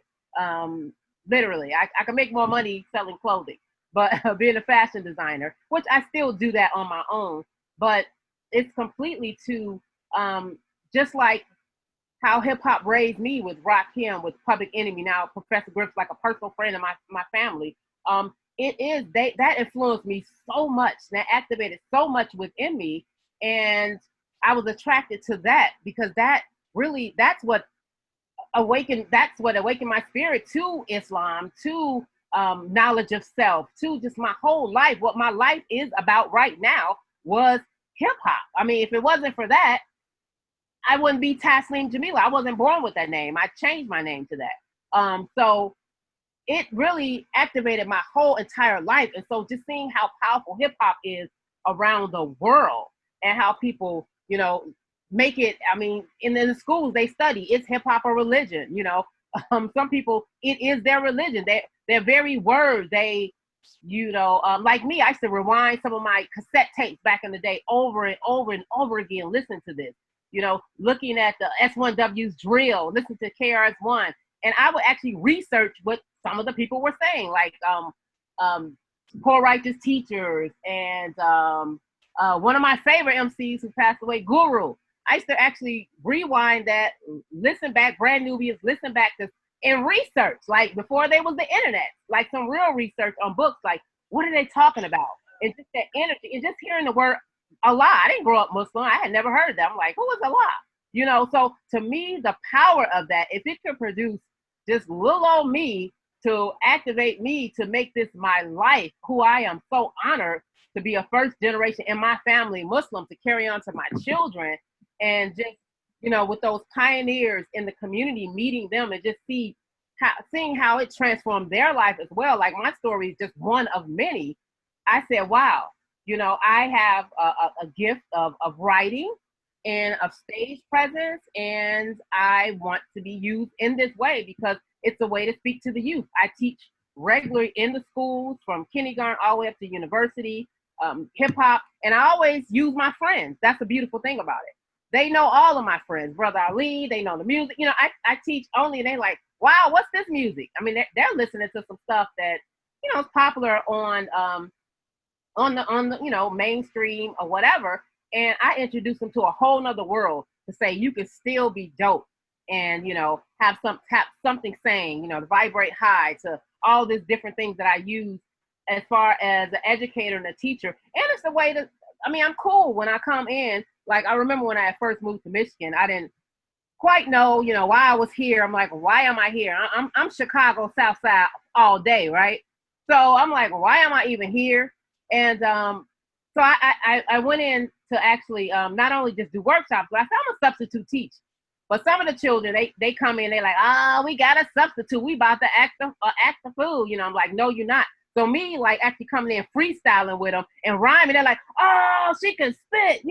Literally, I can make more money selling clothing, but being a fashion designer, which I still do that on my own. But it's completely to just like how hip hop raised me with Rakim, with Public Enemy, now Professor Griff's like a personal friend of my family. That influenced me so much, that activated so much within me. And I was attracted to that because that's what awakened my spirit to Islam, to knowledge of self, to just my whole life. What my life is about right now was hip hop. I mean, if it wasn't for that, I wouldn't be Taslim Jamila. I wasn't born with that name. I changed my name to that. So it really activated my whole entire life. And so just seeing how powerful hip hop is around the world and how people, make it. I mean, in the schools they study, is hip hop a religion? Some people, it is their religion. Their very words, like me, I used to rewind some of my cassette tapes back in the day over and over and over again, listen to this. Looking at the S1W's drill, listen to KRS-One, and I would actually research what some of the people were saying, like Poor Righteous Teachers, and one of my favorite MCs who passed away, Guru. I used to actually rewind that, listen back, Brand Nubians, listen back to, and research, like before there was the internet, like some real research on books, like what are they talking about? And just that energy, and just hearing the word Allah. I didn't grow up Muslim. I had never heard that. I'm like, who is Allah? So to me, the power of that, if it could produce just little old me to activate me to make this my life, who I am so honored to be a first generation in my family Muslim, to carry on to my children, and just, with those pioneers in the community, meeting them and just seeing how it transformed their life as well. Like my story is just one of many. I said, wow. I have a gift of writing and of stage presence, and I want to be used in this way because it's a way to speak to the youth. I teach regularly in the schools from kindergarten all the way up to university, hip hop, and I always use my friends. That's the beautiful thing about it. They know all of my friends, Brother Ali, they know the music. I teach only, and they like, wow, what's this music? I mean, they're listening to some stuff that, is popular on the mainstream or whatever, and I introduce them to a whole nother world to say you can still be dope and have something saying, to vibrate high, to all these different things that I use as far as an educator and a teacher. And it's a way to, I'm cool when I come in. Like I remember when I first moved to Michigan, I didn't quite know, why I was here. I'm like, why am I here? I'm Chicago South Side all day, right? So I'm like, why am I even here? And so I went in to actually not only just do workshops, but I found a substitute teach. But some of the children, they come in, they're like, we got a substitute. We about to act the fool. I'm like, no, you're not. So me, like, actually coming in freestyling with them and rhyming, they're like, oh, she can spit,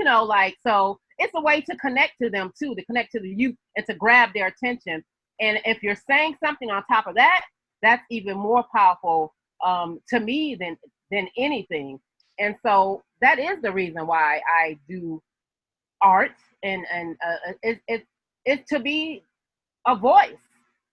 so it's a way to connect to them too, to connect to the youth and to grab their attention. And if you're saying something on top of that, that's even more powerful to me than anything. And so that is the reason why I do art, and it's to be a voice.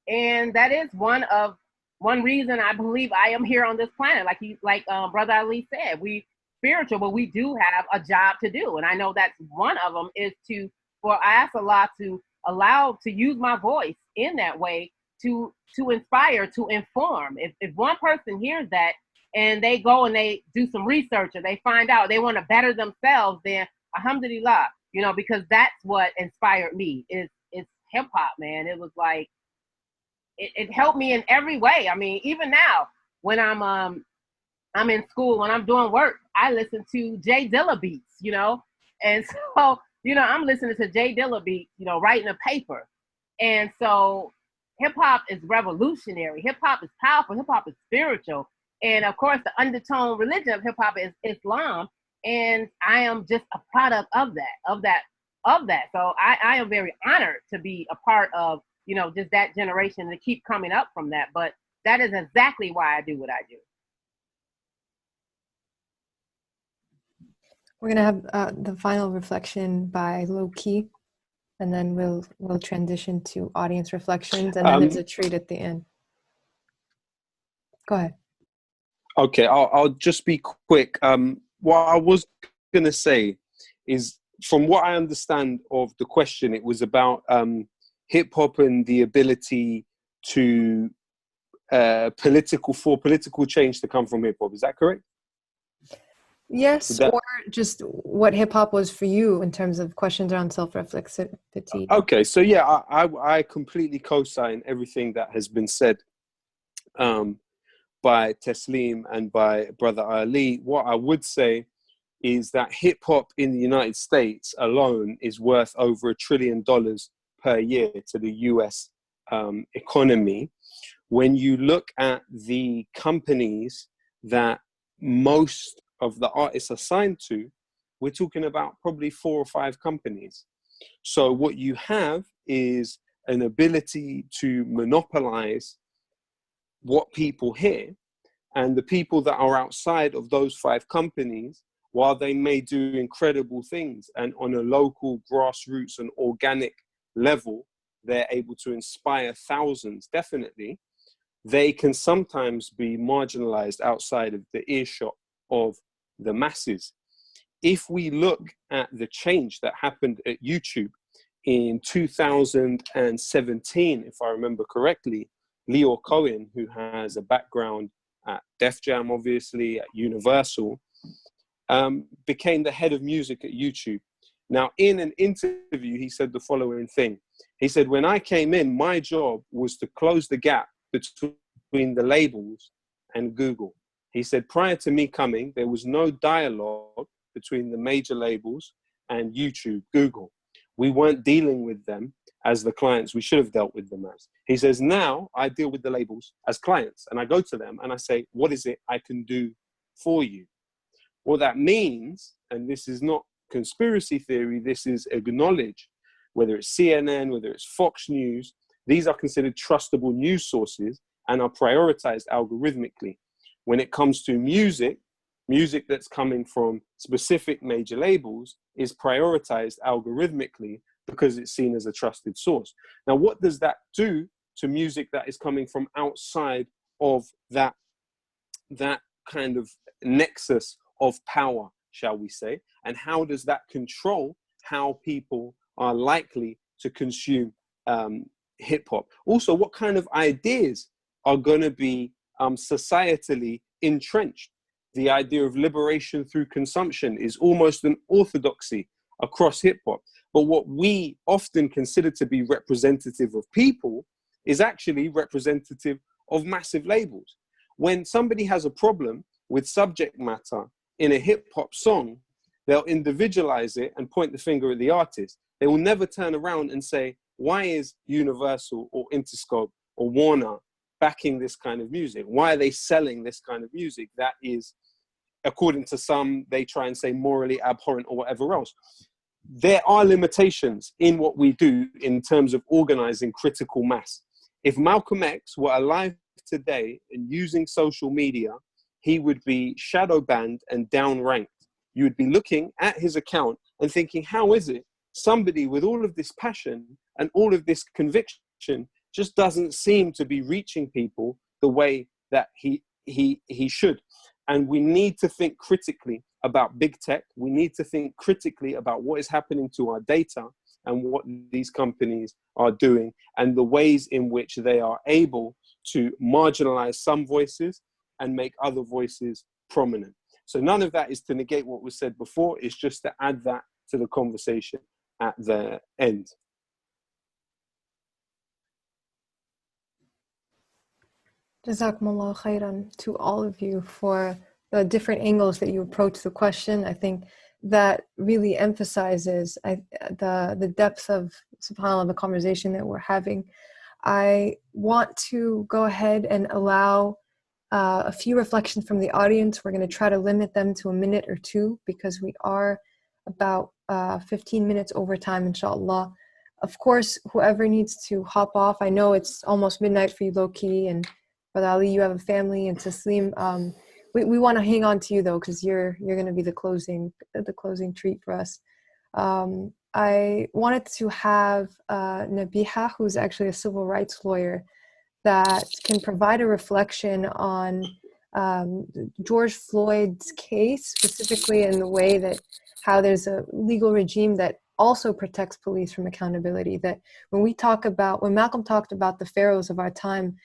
And that is one reason I believe I am here on this planet. Like Brother Ali said, we spiritual, but we do have a job to do. And I know that's one of them is I ask Allah to allow to use my voice in that way to inspire, to inform. If one person hears that and they go and they do some research or they find out they want to better themselves, then alhamdulillah, because that's what inspired me is hip hop, man. It was like, it helped me in every way. I mean, even now when I'm in school, when I'm doing work, I listen to Jay Dilla beats, And so, I'm listening to Jay Dilla beats, writing a paper. And so hip hop is revolutionary. Hip hop is powerful. Hip hop is spiritual. And of course, the undertone religion of hip hop is Islam. And I am just a product of that. So I am very honored to be a part of, just that generation, to keep coming up from that. But that is exactly why I do what I do. We're gonna have the final reflection by Low Key, and then we'll transition to audience reflections, and then there's a treat at the end. Go ahead. Okay, I'll just be quick. What I was going to say is, from what I understand of the question, it was about hip hop and the ability to political change to come from hip hop. Is that correct? Yes, or just what hip hop was for you in terms of questions around self-reflexivity. Okay, so yeah, I completely co-sign everything that has been said by Taslim and by Brother Ali. What I would say is that hip hop in the United States alone is worth over $1 trillion per year to the US economy. When you look at the companies that most of the artists are signed to, we're talking about probably 4 or 5 companies. So what you have is an ability to monopolize what people hear, and the people that are outside of those 5 companies, while they may do incredible things and on a local grassroots and organic level, they're able to inspire thousands, definitely, they can sometimes be marginalized outside of the earshot of the masses. If we look at the change that happened at YouTube in 2017, if I remember correctly, Leo Cohen, who has a background at Def Jam, obviously, at Universal, became the head of music at YouTube. Now, in an interview, he said the following thing. He said, when I came in, my job was to close the gap between the labels and Google. He said, prior to me coming, there was no dialogue between the major labels and YouTube, Google. We weren't dealing with them as the clients we should have dealt with them as. He says, now I deal with the labels as clients, and I go to them and I say, what is it I can do for you? What that means, and this is not conspiracy theory, this is acknowledged, whether it's CNN, whether it's Fox News, these are considered trustable news sources and are prioritized algorithmically. When it comes to music that's coming from specific major labels is prioritized algorithmically because it's seen as a trusted source. Now, what does that do to music that is coming from outside of that kind of nexus of power, shall we say? And how does that control how people are likely to consume hip hop? Also, what kind of ideas are going to be societally entrenched? The idea of liberation through consumption is almost an orthodoxy across hip hop. But what we often consider to be representative of people is actually representative of massive labels. When somebody has a problem with subject matter in a hip hop song, they'll individualize it and point the finger at the artist. They will never turn around and say, why is Universal or Interscope or Warner backing this kind of music? Why are they selling this kind of music that is, according to some, they try and say morally abhorrent or whatever else? There are limitations in what we do in terms of organizing critical mass. If Malcolm X were alive today and using social media, he would be shadow banned and downranked. You would be looking at his account and thinking, how is it somebody with all of this passion and all of this conviction just doesn't seem to be reaching people the way that he should? And we need to think critically about big tech. We need to think critically about what is happening to our data and what these companies are doing and the ways in which they are able to marginalize some voices and make other voices prominent. So none of that is to negate what was said before. It's just to add that to the conversation at the end. Jazakumullah khairan to all of you for the different angles that you approach the question. I think that really emphasizes the depth of, subhanAllah, the conversation that we're having. I want to go ahead and allow a few reflections from the audience. We're going to try to limit them to a minute or two because we are about 15 minutes over time, inshallah. Of course, whoever needs to hop off, I know it's almost midnight for you, Loki, and Brother Ali, you have a family, and Taslim. We want to hang on to you though, because you're going to be the closing treat for us. I wanted to have Nabiha, who's actually a civil rights lawyer, that can provide a reflection on George Floyd's case, specifically in the way that how there's a legal regime that also protects police from accountability. That when Malcolm talked about the pharaohs of our time,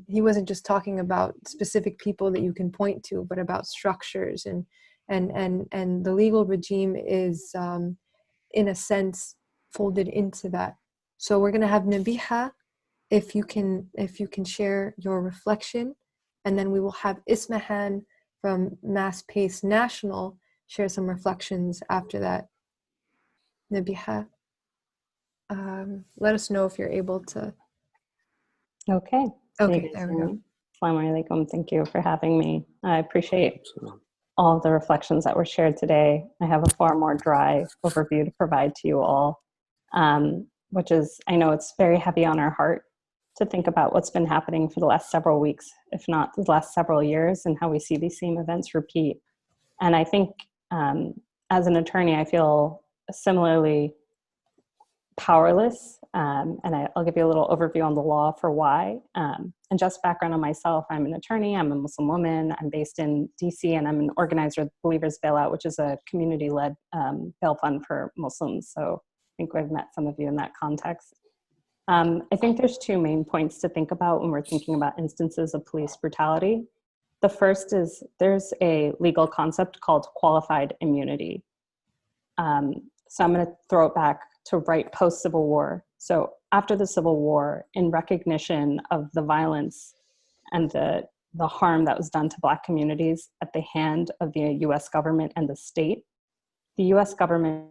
he wasn't just talking about specific people that you can point to, but about structures, and the legal regime is in a sense folded into that. So we're going to have Nabiha, if you can share your reflection, and then we will have Ismahan from Mass Pace National share some reflections after that. Nabiha, let us know if you're able to. Okay. Okay, there we go. Assalamu alaikum. Thank you for having me. I appreciate all of the reflections that were shared today. I have a far more dry overview to provide to you all, which is, I know it's very heavy on our heart to think about what's been happening for the last several weeks, if not the last several years, and how we see these same events repeat. And I think as an attorney, I feel similarly powerless. And I'll give you a little overview on the law for why. And just background on myself, I'm an attorney, I'm a Muslim woman, I'm based in DC, and I'm an organizer of Believers Bailout, which is a community-led bail fund for Muslims. So I think I've met some of you in that context. I think there's two main points to think about when we're thinking about instances of police brutality. The first is there's a legal concept called qualified immunity. So I'm going to throw it back to right post-Civil War. So after the Civil War, in recognition of the violence and the harm that was done to Black communities at the hand of the US government and the state, the US government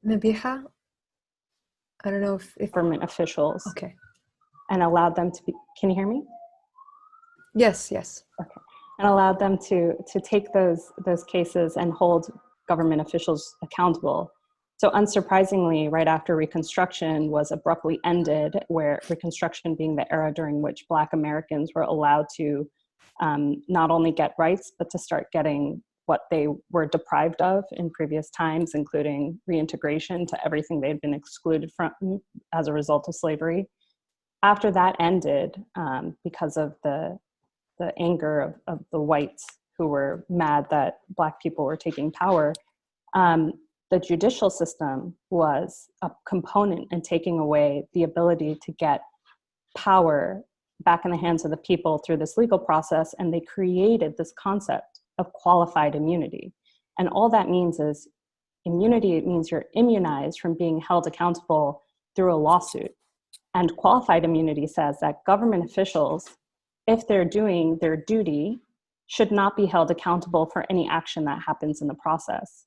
Nabiha, I don't know if government officials, okay, and allowed them to be, can you hear me? Yes. Okay. And allowed them to take those cases and hold government officials accountable. So unsurprisingly, right after Reconstruction was abruptly ended, where Reconstruction being the era during which Black Americans were allowed to not only get rights, but to start getting what they were deprived of in previous times, including reintegration to everything they'd been excluded from as a result of slavery. After that ended, because of the anger of the whites who were mad that Black people were taking power, the judicial system was a component in taking away the ability to get power back in the hands of the people through this legal process, and they created this concept of qualified immunity. And all that means is immunity, it means you're immunized from being held accountable through a lawsuit. And qualified immunity says that government officials, if they're doing their duty, should not be held accountable for any action that happens in the process.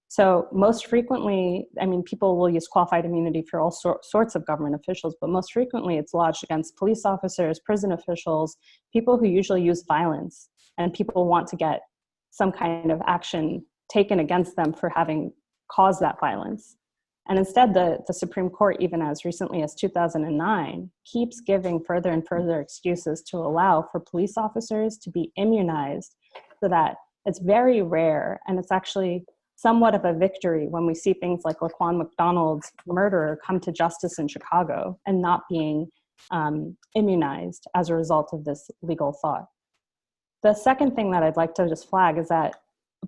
So most frequently, I mean, people will use qualified immunity for all sorts of government officials, but most frequently it's lodged against police officers, prison officials, people who usually use violence, and people want to get some kind of action taken against them for having caused that violence. And instead, the Supreme Court, even as recently as 2009, keeps giving further and further excuses to allow for police officers to be immunized, so that it's very rare, and it's actually somewhat of a victory when we see things like Laquan McDonald's murderer come to justice in Chicago and not being immunized as a result of this legal thought. The second thing that I'd like to just flag is that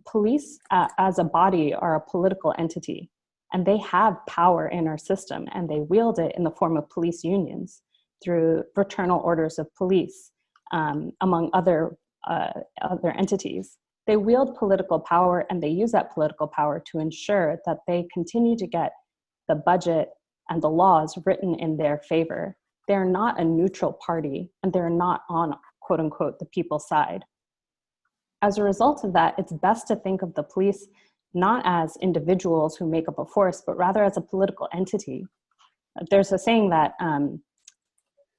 police as a body are a political entity, and they have power in our system, and they wield it in the form of police unions through fraternal orders of police, among other entities. They wield political power, and they use that political power to ensure that they continue to get the budget and the laws written in their favor. They're not a neutral party, and they're not on quote unquote, the people's side. As a result of that, it's best to think of the police not as individuals who make up a force, but rather as a political entity. There's a saying that,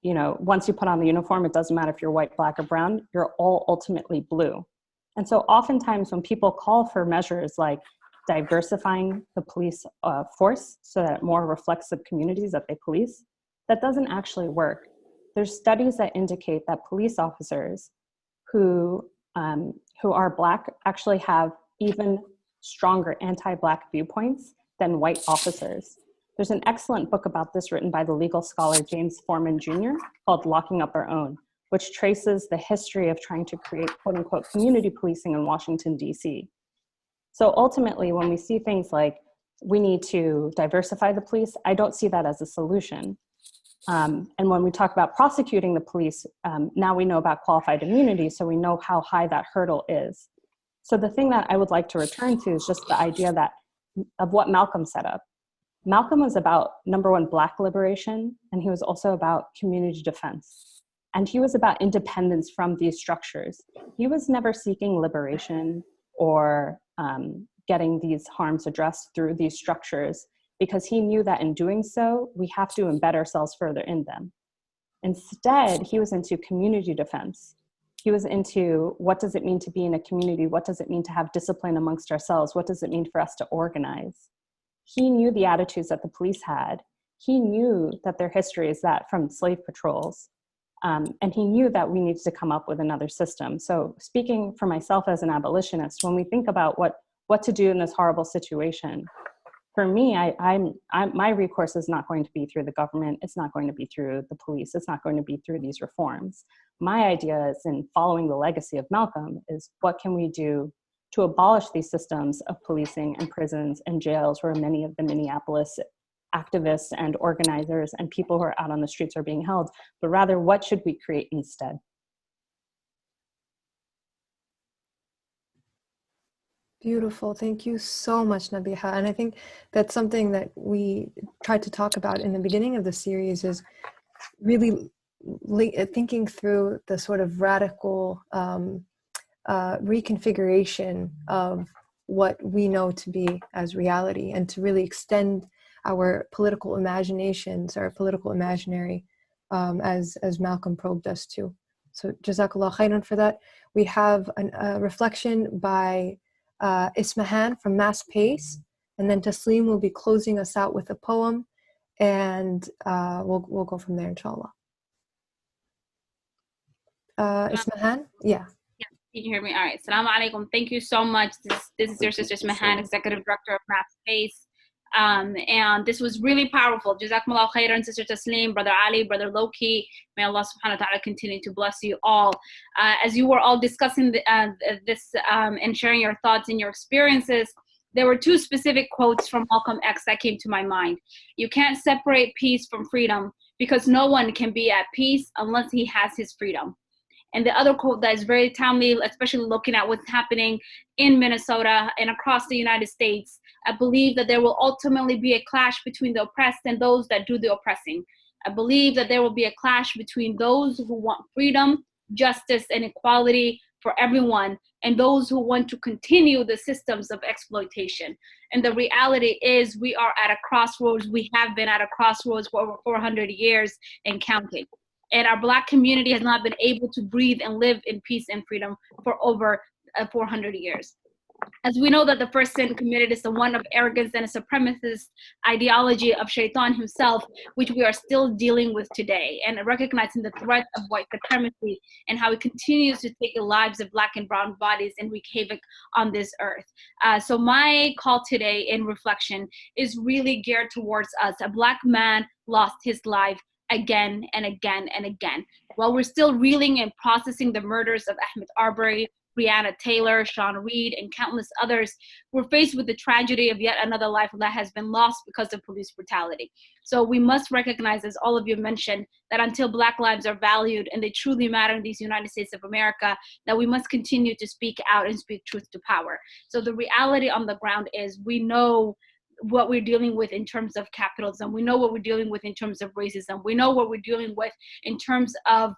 once you put on the uniform, it doesn't matter if you're white, black, or brown, you're all ultimately blue. And so oftentimes when people call for measures like diversifying the police force so that it more reflects the communities that they police, that doesn't actually work. There's studies that indicate that police officers who are Black actually have even stronger anti-Black viewpoints than white officers. There's an excellent book about this written by the legal scholar James Forman Jr. called Locking Up Our Own, which traces the history of trying to create quote unquote community policing in Washington, DC. So ultimately, when we see things like we need to diversify the police, I don't see that as a solution. And when we talk about prosecuting the police, now we know about qualified immunity, so we know how high that hurdle is. So the thing that I would like to return to is just the idea of what Malcolm set up. Malcolm was about, number one, Black liberation, and he was also about community defense. And he was about independence from these structures. He was never seeking liberation or getting these harms addressed through these structures, because he knew that in doing so, we have to embed ourselves further in them. Instead, he was into community defense. He was into what does it mean to be in a community? What does it mean to have discipline amongst ourselves? What does it mean for us to organize? He knew the attitudes that the police had. He knew that their history is that from slave patrols. And he knew that we needed to come up with another system. So speaking for myself as an abolitionist, when we think about what to do in this horrible situation, for me, my recourse is not going to be through the government. It's not going to be through the police. It's not going to be through these reforms. My idea is, in following the legacy of Malcolm, is what can we do to abolish these systems of policing and prisons and jails where many of the Minneapolis activists and organizers and people who are out on the streets are being held, but rather what should we create instead? Beautiful. Thank you so much, Nabiha. And I think that's something that we tried to talk about in the beginning of the series, is really thinking through the sort of radical reconfiguration of what we know to be as reality, and to really extend our political imaginations, our political imaginary, as Malcolm probed us to. So Jazakallah khairan for that. We have a reflection by Ismahan from Mass Pace, and then Taslim will be closing us out with a poem, and we'll go from there, inshallah. Ismahan? Yeah. Can you hear me? All right. Assalamu alaikum. Thank you so much. This is your sister Ismahan, Executive Director of Mass Pace. And this was really powerful. Jazakumullah khairan, Sister Taslim, Brother Ali, Brother Loki. May Allah subhanahu wa ta'ala continue to bless you all. As you were all discussing this and sharing your thoughts and your experiences, there were two specific quotes from Malcolm X that came to my mind. You can't separate peace from freedom, because no one can be at peace unless he has his freedom. And the other quote that is very timely, especially looking at what's happening in Minnesota and across the United States, I believe that there will ultimately be a clash between the oppressed and those that do the oppressing. I believe that there will be a clash between those who want freedom, justice, and equality for everyone, and those who want to continue the systems of exploitation. And the reality is, we are at a crossroads. We have been at a crossroads for over 400 years and counting. And our Black community has not been able to breathe and live in peace and freedom for over 400 years. As we know that the first sin committed is the one of arrogance and a supremacist ideology of Shaitan himself, which we are still dealing with today, and recognizing the threat of white supremacy and how it continues to take the lives of Black and brown bodies and wreak havoc on this earth. So my call today in reflection is really geared towards us. A Black man lost his life again and again and again. While we're still reeling and processing the murders of Ahmaud Arbery, Breonna Taylor, Sean Reed, and countless others, we're faced with the tragedy of yet another life that has been lost because of police brutality. So we must recognize, as all of you mentioned, that until Black lives are valued and they truly matter in these United States of America, that we must continue to speak out and speak truth to power. So the reality on the ground is, we know what we're dealing with in terms of capitalism. We know what we're dealing with in terms of racism. We know what we're dealing with in terms of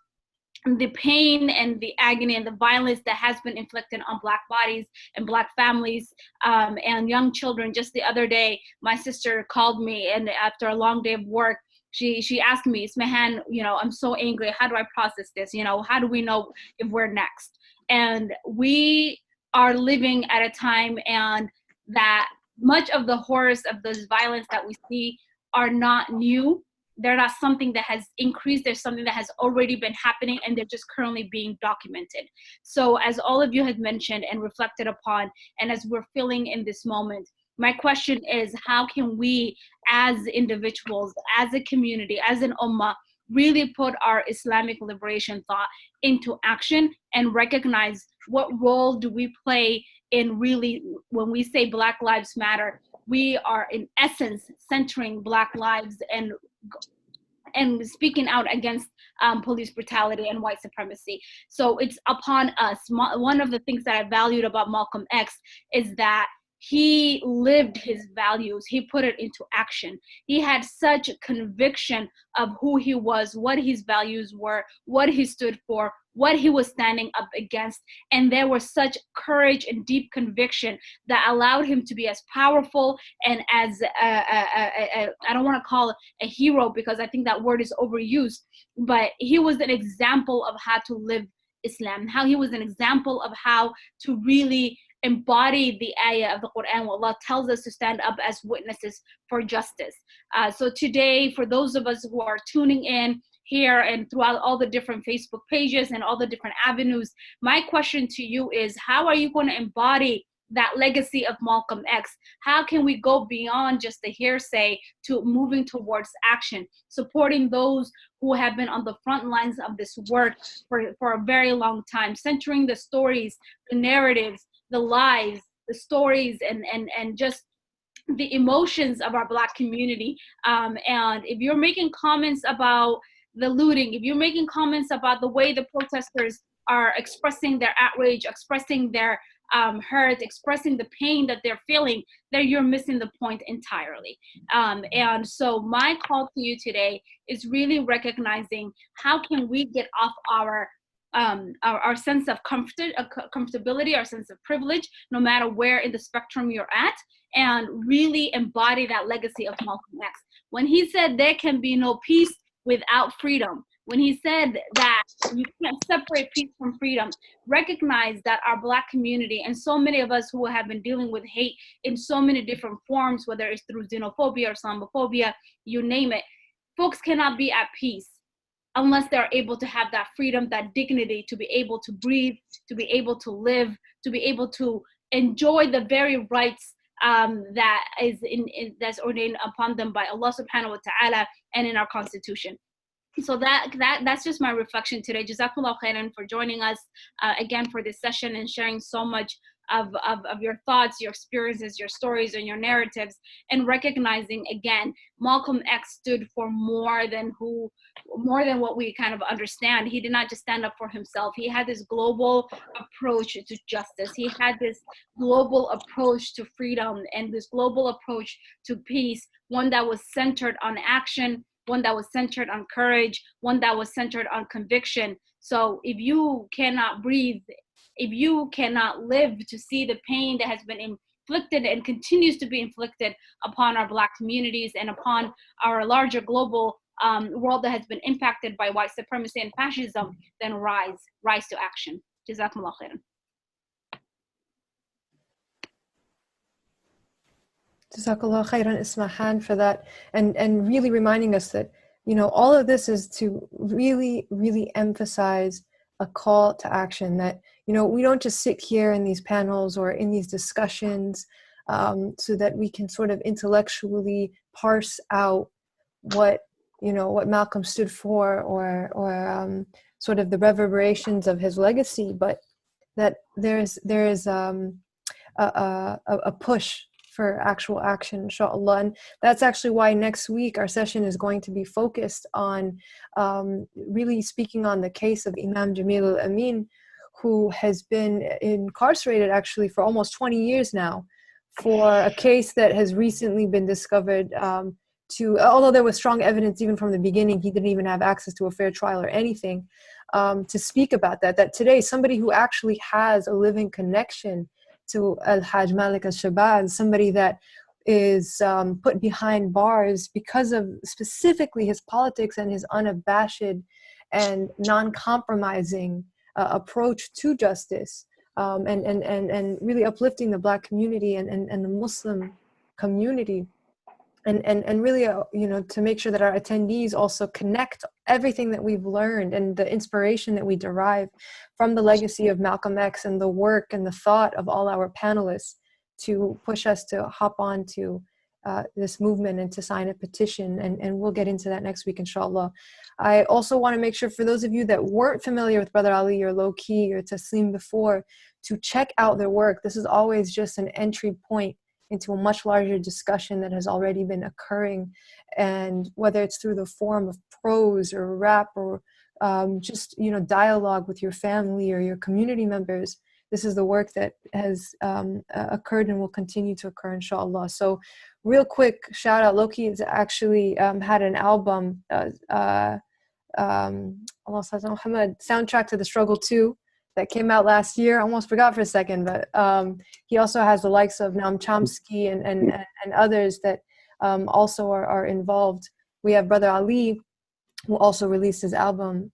the pain and the agony and the violence that has been inflicted on Black bodies and Black families and young children. Just the other day, my sister called me, and after a long day of work, she asked me, Ismahan, I'm so angry. How do I process this? How do we know if we're next? And we are living at a time and that much of the horrors of this violence that we see are not new. They're not something that has increased. There's something that has already been happening, and they're just currently being documented. So as all of you had mentioned and reflected upon, and as we're feeling in this moment, my question is, how can we as individuals, as a community, as an ummah, really put our Islamic liberation thought into action and recognize what role do we play in really, when we say Black Lives Matter, we are in essence centering Black lives and speaking out against police brutality and white supremacy. So it's upon us. One of the things that I valued about Malcolm X is that he lived his values. He put it into action. He had such conviction of who he was, what his values were, what he stood for, what he was standing up against. And there was such courage and deep conviction that allowed him to be as powerful and as, I don't want to call it a hero because I think that word is overused, but he was an example of how to live Islam, how he was an example of how to really embody the ayah of the Quran, where Allah tells us to stand up as witnesses for justice. So today, for those of us who are tuning in here and throughout all the different Facebook pages and all the different avenues, my question to you is, how are you going to embody that legacy of Malcolm X? How can we go beyond just the hearsay to moving towards action, supporting those who have been on the front lines of this work for a very long time, centering the stories, the narratives, the lives, the stories, and just the emotions of our Black community. And if you're making comments about the looting, if you're making comments about the way the protesters are expressing their outrage, expressing their hurt, expressing the pain that they're feeling, then you're missing the point entirely. And so my call to you today is really recognizing how can we get off our sense of comfortability, our sense of privilege, no matter where in the spectrum you're at, and really embody that legacy of Malcolm X. When he said there can be no peace without freedom, when he said that you can't separate peace from freedom, recognize that our Black community and so many of us who have been dealing with hate in so many different forms, whether it's through xenophobia or Islamophobia, you name it, folks cannot be at peace unless they're able to have that freedom, that dignity, to be able to breathe, to be able to live, to be able to enjoy the very rights that is that's ordained upon them by Allah subhanahu wa ta'ala and in our constitution. So that's just my reflection today. Jazakumullah khairan for joining us again for this session and sharing so much of your thoughts, your experiences, your stories, and your narratives, and recognizing again, Malcolm X stood for more than what we kind of understand. He did not just stand up for himself. He had this global approach to justice. He had this global approach to freedom and this global approach to peace, one that was centered on action, one that was centered on courage, one that was centered on conviction. So if you cannot breathe, if you cannot live to see the pain that has been inflicted and continues to be inflicted upon our Black communities and upon our larger global world that has been impacted by white supremacy and fascism, then rise to action. Jazakumullah khairan. Jazakallah khairan, Ismahan, for that, and really reminding us that, all of this is to really, really emphasize a call to action, that, we don't just sit here in these panels or in these discussions so that we can sort of intellectually parse out what Malcolm stood for or sort of the reverberations of his legacy, but that there is a push for actual action, inshallah. And that's actually why next week our session is going to be focused on really speaking on the case of Imam Jamil al-Amin, who has been incarcerated actually for almost 20 years now for a case that has recently been discovered although there was strong evidence even from the beginning, he didn't even have access to a fair trial or anything, to speak about that today somebody who actually has a living connection to Al-Hajj Malik al-Shabazz, somebody that is put behind bars because of specifically his politics and his unabashed and non-compromising approach to justice, and really uplifting the Black community and the Muslim community, and really you know, to make sure that our attendees also connect everything that we've learned and the inspiration that we derive from the legacy of Malcolm X and the work and the thought of all our panelists to push us to hop on to this movement and to sign a petition, and we'll get into that next week, inshallah. I also want to make sure for those of you that weren't familiar with Brother Ali or Low Key or Taslim before, to check out their work. This is always just an entry point into a much larger discussion that has already been occurring, and whether it's through the form of prose or rap or just, you know, dialogue with your family or your community members, this is the work that has occurred and will continue to occur, inshallah. So real quick shout out, Loki has actually had an album, Allah Muhammad, Soundtrack to the Struggle 2, that came out last year. I almost forgot for a second, but he also has the likes of Noam Chomsky and others that also are involved. We have Brother Ali, who also released his album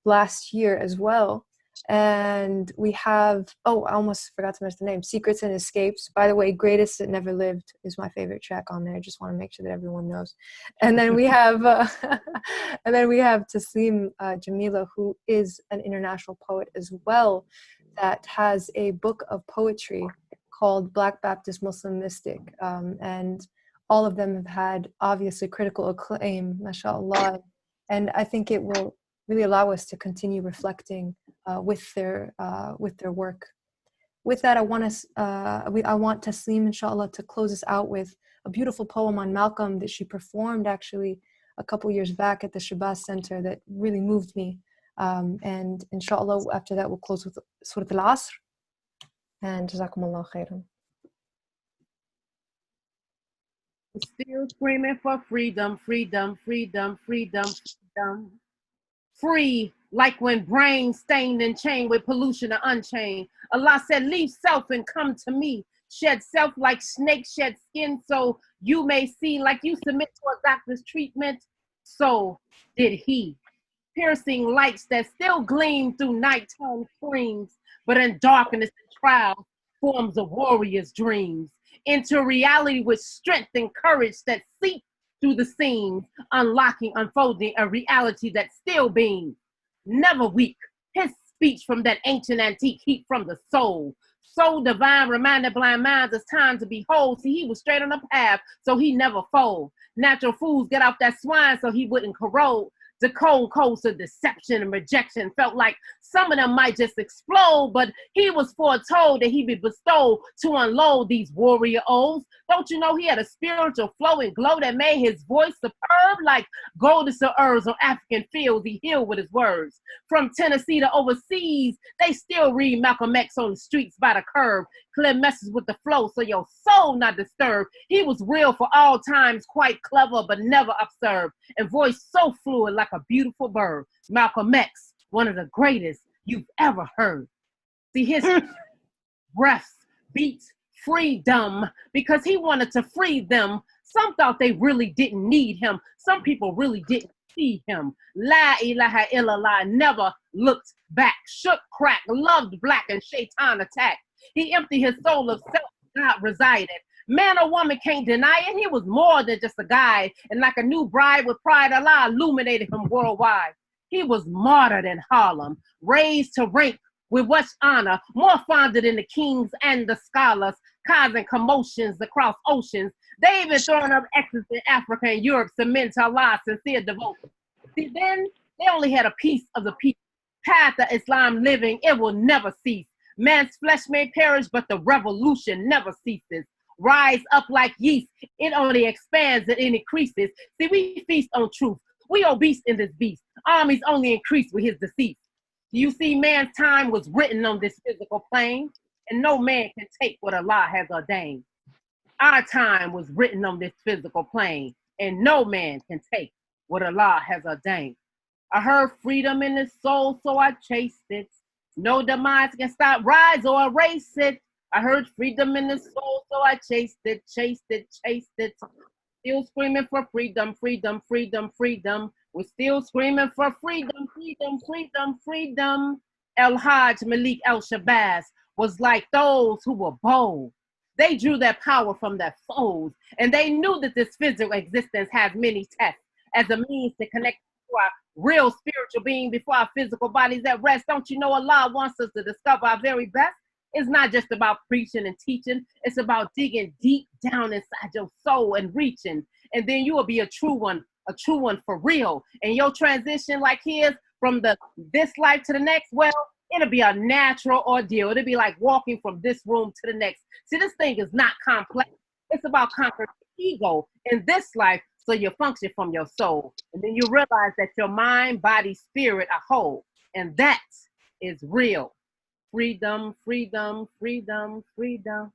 last year as well. And we have, oh, I almost forgot to mention the name, Secrets and Escapes. By the way, Greatest That Never Lived is my favorite track on there. Just want to make sure that everyone knows. And then we have Taslim Jamila, who is an international poet as well, that has a book of poetry called Black Baptist Muslim Mystic. And all of them have had obviously critical acclaim, mashallah. And I think it will really allow us to continue reflecting with their work. With that, I want Taslim, inshallah, to close us out with a beautiful poem on Malcolm that she performed actually a couple years back at the Shabazz Center that really moved me. And inshallah, after that, we'll close with Surah Al-Asr. And Jazakumullah khairan. Still screaming for freedom, freedom, freedom, freedom, freedom. Free, like when brains stained and chained with pollution or unchained. Allah said, leave self and come to me. Shed self like snakes shed skin, so you may see, like you submit to a doctor's treatment, so did he. Piercing lights that still gleam through nighttime screams, but in darkness and trial, forms of warriors' dreams. Into reality with strength and courage that seep through the seams, unlocking, unfolding a reality that still beams. Never weak, his speech from that ancient antique heat from the soul. So divine, reminded blind minds it's time to behold. See, he was straight on the path, so he never fold. Natural fools get off that swine so he wouldn't corrode. The cold coast of deception and rejection felt like some of them might just explode, but he was foretold that he'd be bestowed to unload these warrior O's. Don't you know he had a spiritual flow and glow that made his voice superb like goldest of herbs on African fields he healed with his words. From Tennessee to overseas, they still read Malcolm X on the streets by the curb. Clear message with the flow so your soul not disturbed. He was real for all times, quite clever but never absurd, and voice so fluid like a beautiful bird. Malcolm X, one of the greatest you've ever heard. See, his breaths beats freedom because he wanted to free them. Some thought they really didn't need him. Some people really didn't see him. La ilaha illallah, never looked back. Shook, crack, loved black and shaitan attack. He emptied his soul of self, God resided. Man or woman can't deny it. He was more than just a guy. And like a new bride with pride, Allah illuminated him worldwide. He was martyred in Harlem, raised to rank with much honor, more fonder than the kings and the scholars, causing commotions across oceans. They even throwing up X's in Africa and Europe, cement to Allah, sincere devotion. See, then they only had a piece of the people. Path of Islam living, it will never cease. Man's flesh may perish, but the revolution never ceases. Rise up like yeast, it only expands and it increases. See, we feast on truth. We obese in this beast. Armies only increase with his decease. You see, man's time was written on this physical plane, and no man can take what Allah has ordained. Our time was written on this physical plane. and no man can take what Allah has ordained. I heard freedom in the soul, so I chased it. No demise can stop, rise, or erase it. I heard freedom in the soul, so I chased it, chased it, chased it. Still screaming for freedom, freedom, freedom, freedom. We're still screaming for freedom, freedom, freedom, freedom. El Hajj Malik El Shabazz was like those who were bold. They drew their power from their foes, and they knew that this physical existence has many tests as a means to connect to our real spiritual being before our physical bodies at rest. Don't you know Allah wants us to discover our very best? It's not just about preaching and teaching. It's about digging deep down inside your soul and reaching. And then you will be a true one for real. And your transition like his from this life to the next, well, it'll be a natural ordeal. It'll be like walking from this room to the next. See, this thing is not complex. It's about conquering ego in this life so you function from your soul. And then you realize that your mind, body, spirit are whole. And that is real. Freedom, freedom, freedom, freedom.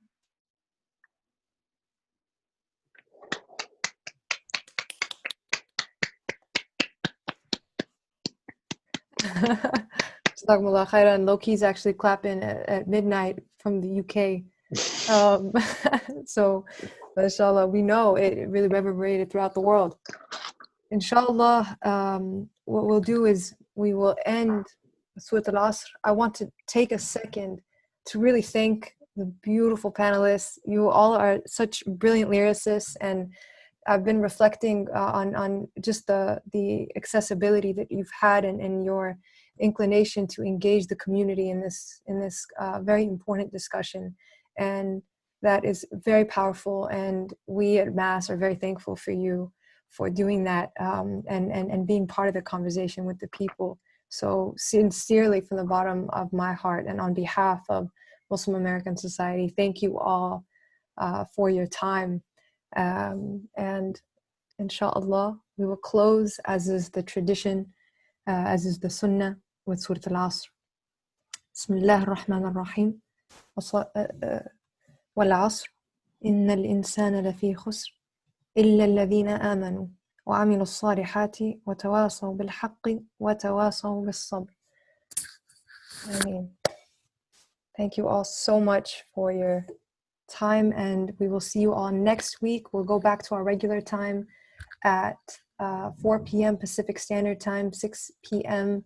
Jazakumullah khairan. Loki's actually clapping at midnight from the UK. So, mashallah, we know it really reverberated throughout the world. Inshallah, what we'll do is we will end Surat Al-Asr. I want to take a second to really thank the beautiful panelists. You all are such brilliant lyricists, and I've been reflecting on just the accessibility that you've had and your inclination to engage the community in this very important discussion, and that is very powerful. And we at Mass are very thankful for you for doing that and being part of the conversation with the people. So sincerely, from the bottom of my heart and on behalf of Muslim American Society, thank you all for your time. And inshallah, we will close, as is the tradition, as is the sunnah, with Surah Al-Asr. Bismillah ar-Rahman ar-Rahim. وَالْعَصْرِ إِنَّ الْإِنسَانَ لَفِي خُسْرٍ إِلَّا الَّذِينَ آمَنُوا وَعَمِلُوا الصَّالِحَاتِ وَتَوَاصَوْا بِالْحَقِّ وَتَوَاصَوْا بِالصَّبْرِ. Ameen. Thank you all so much for your time, and we will see you all next week. We'll go back to our regular time at 4 p.m. Pacific Standard Time, 6 p.m.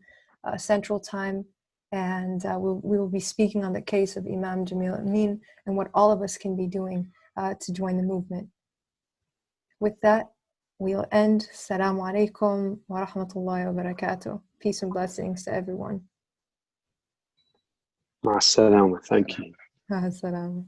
Central Time, and we will be speaking on the case of Imam Jamil Amin and what all of us can be doing to join the movement. With that, we'll end. Assalamu alaikum wa rahmatullahi wa barakatuh. Peace and blessings to everyone. Ma'as-salama. Thank you. Assalamu.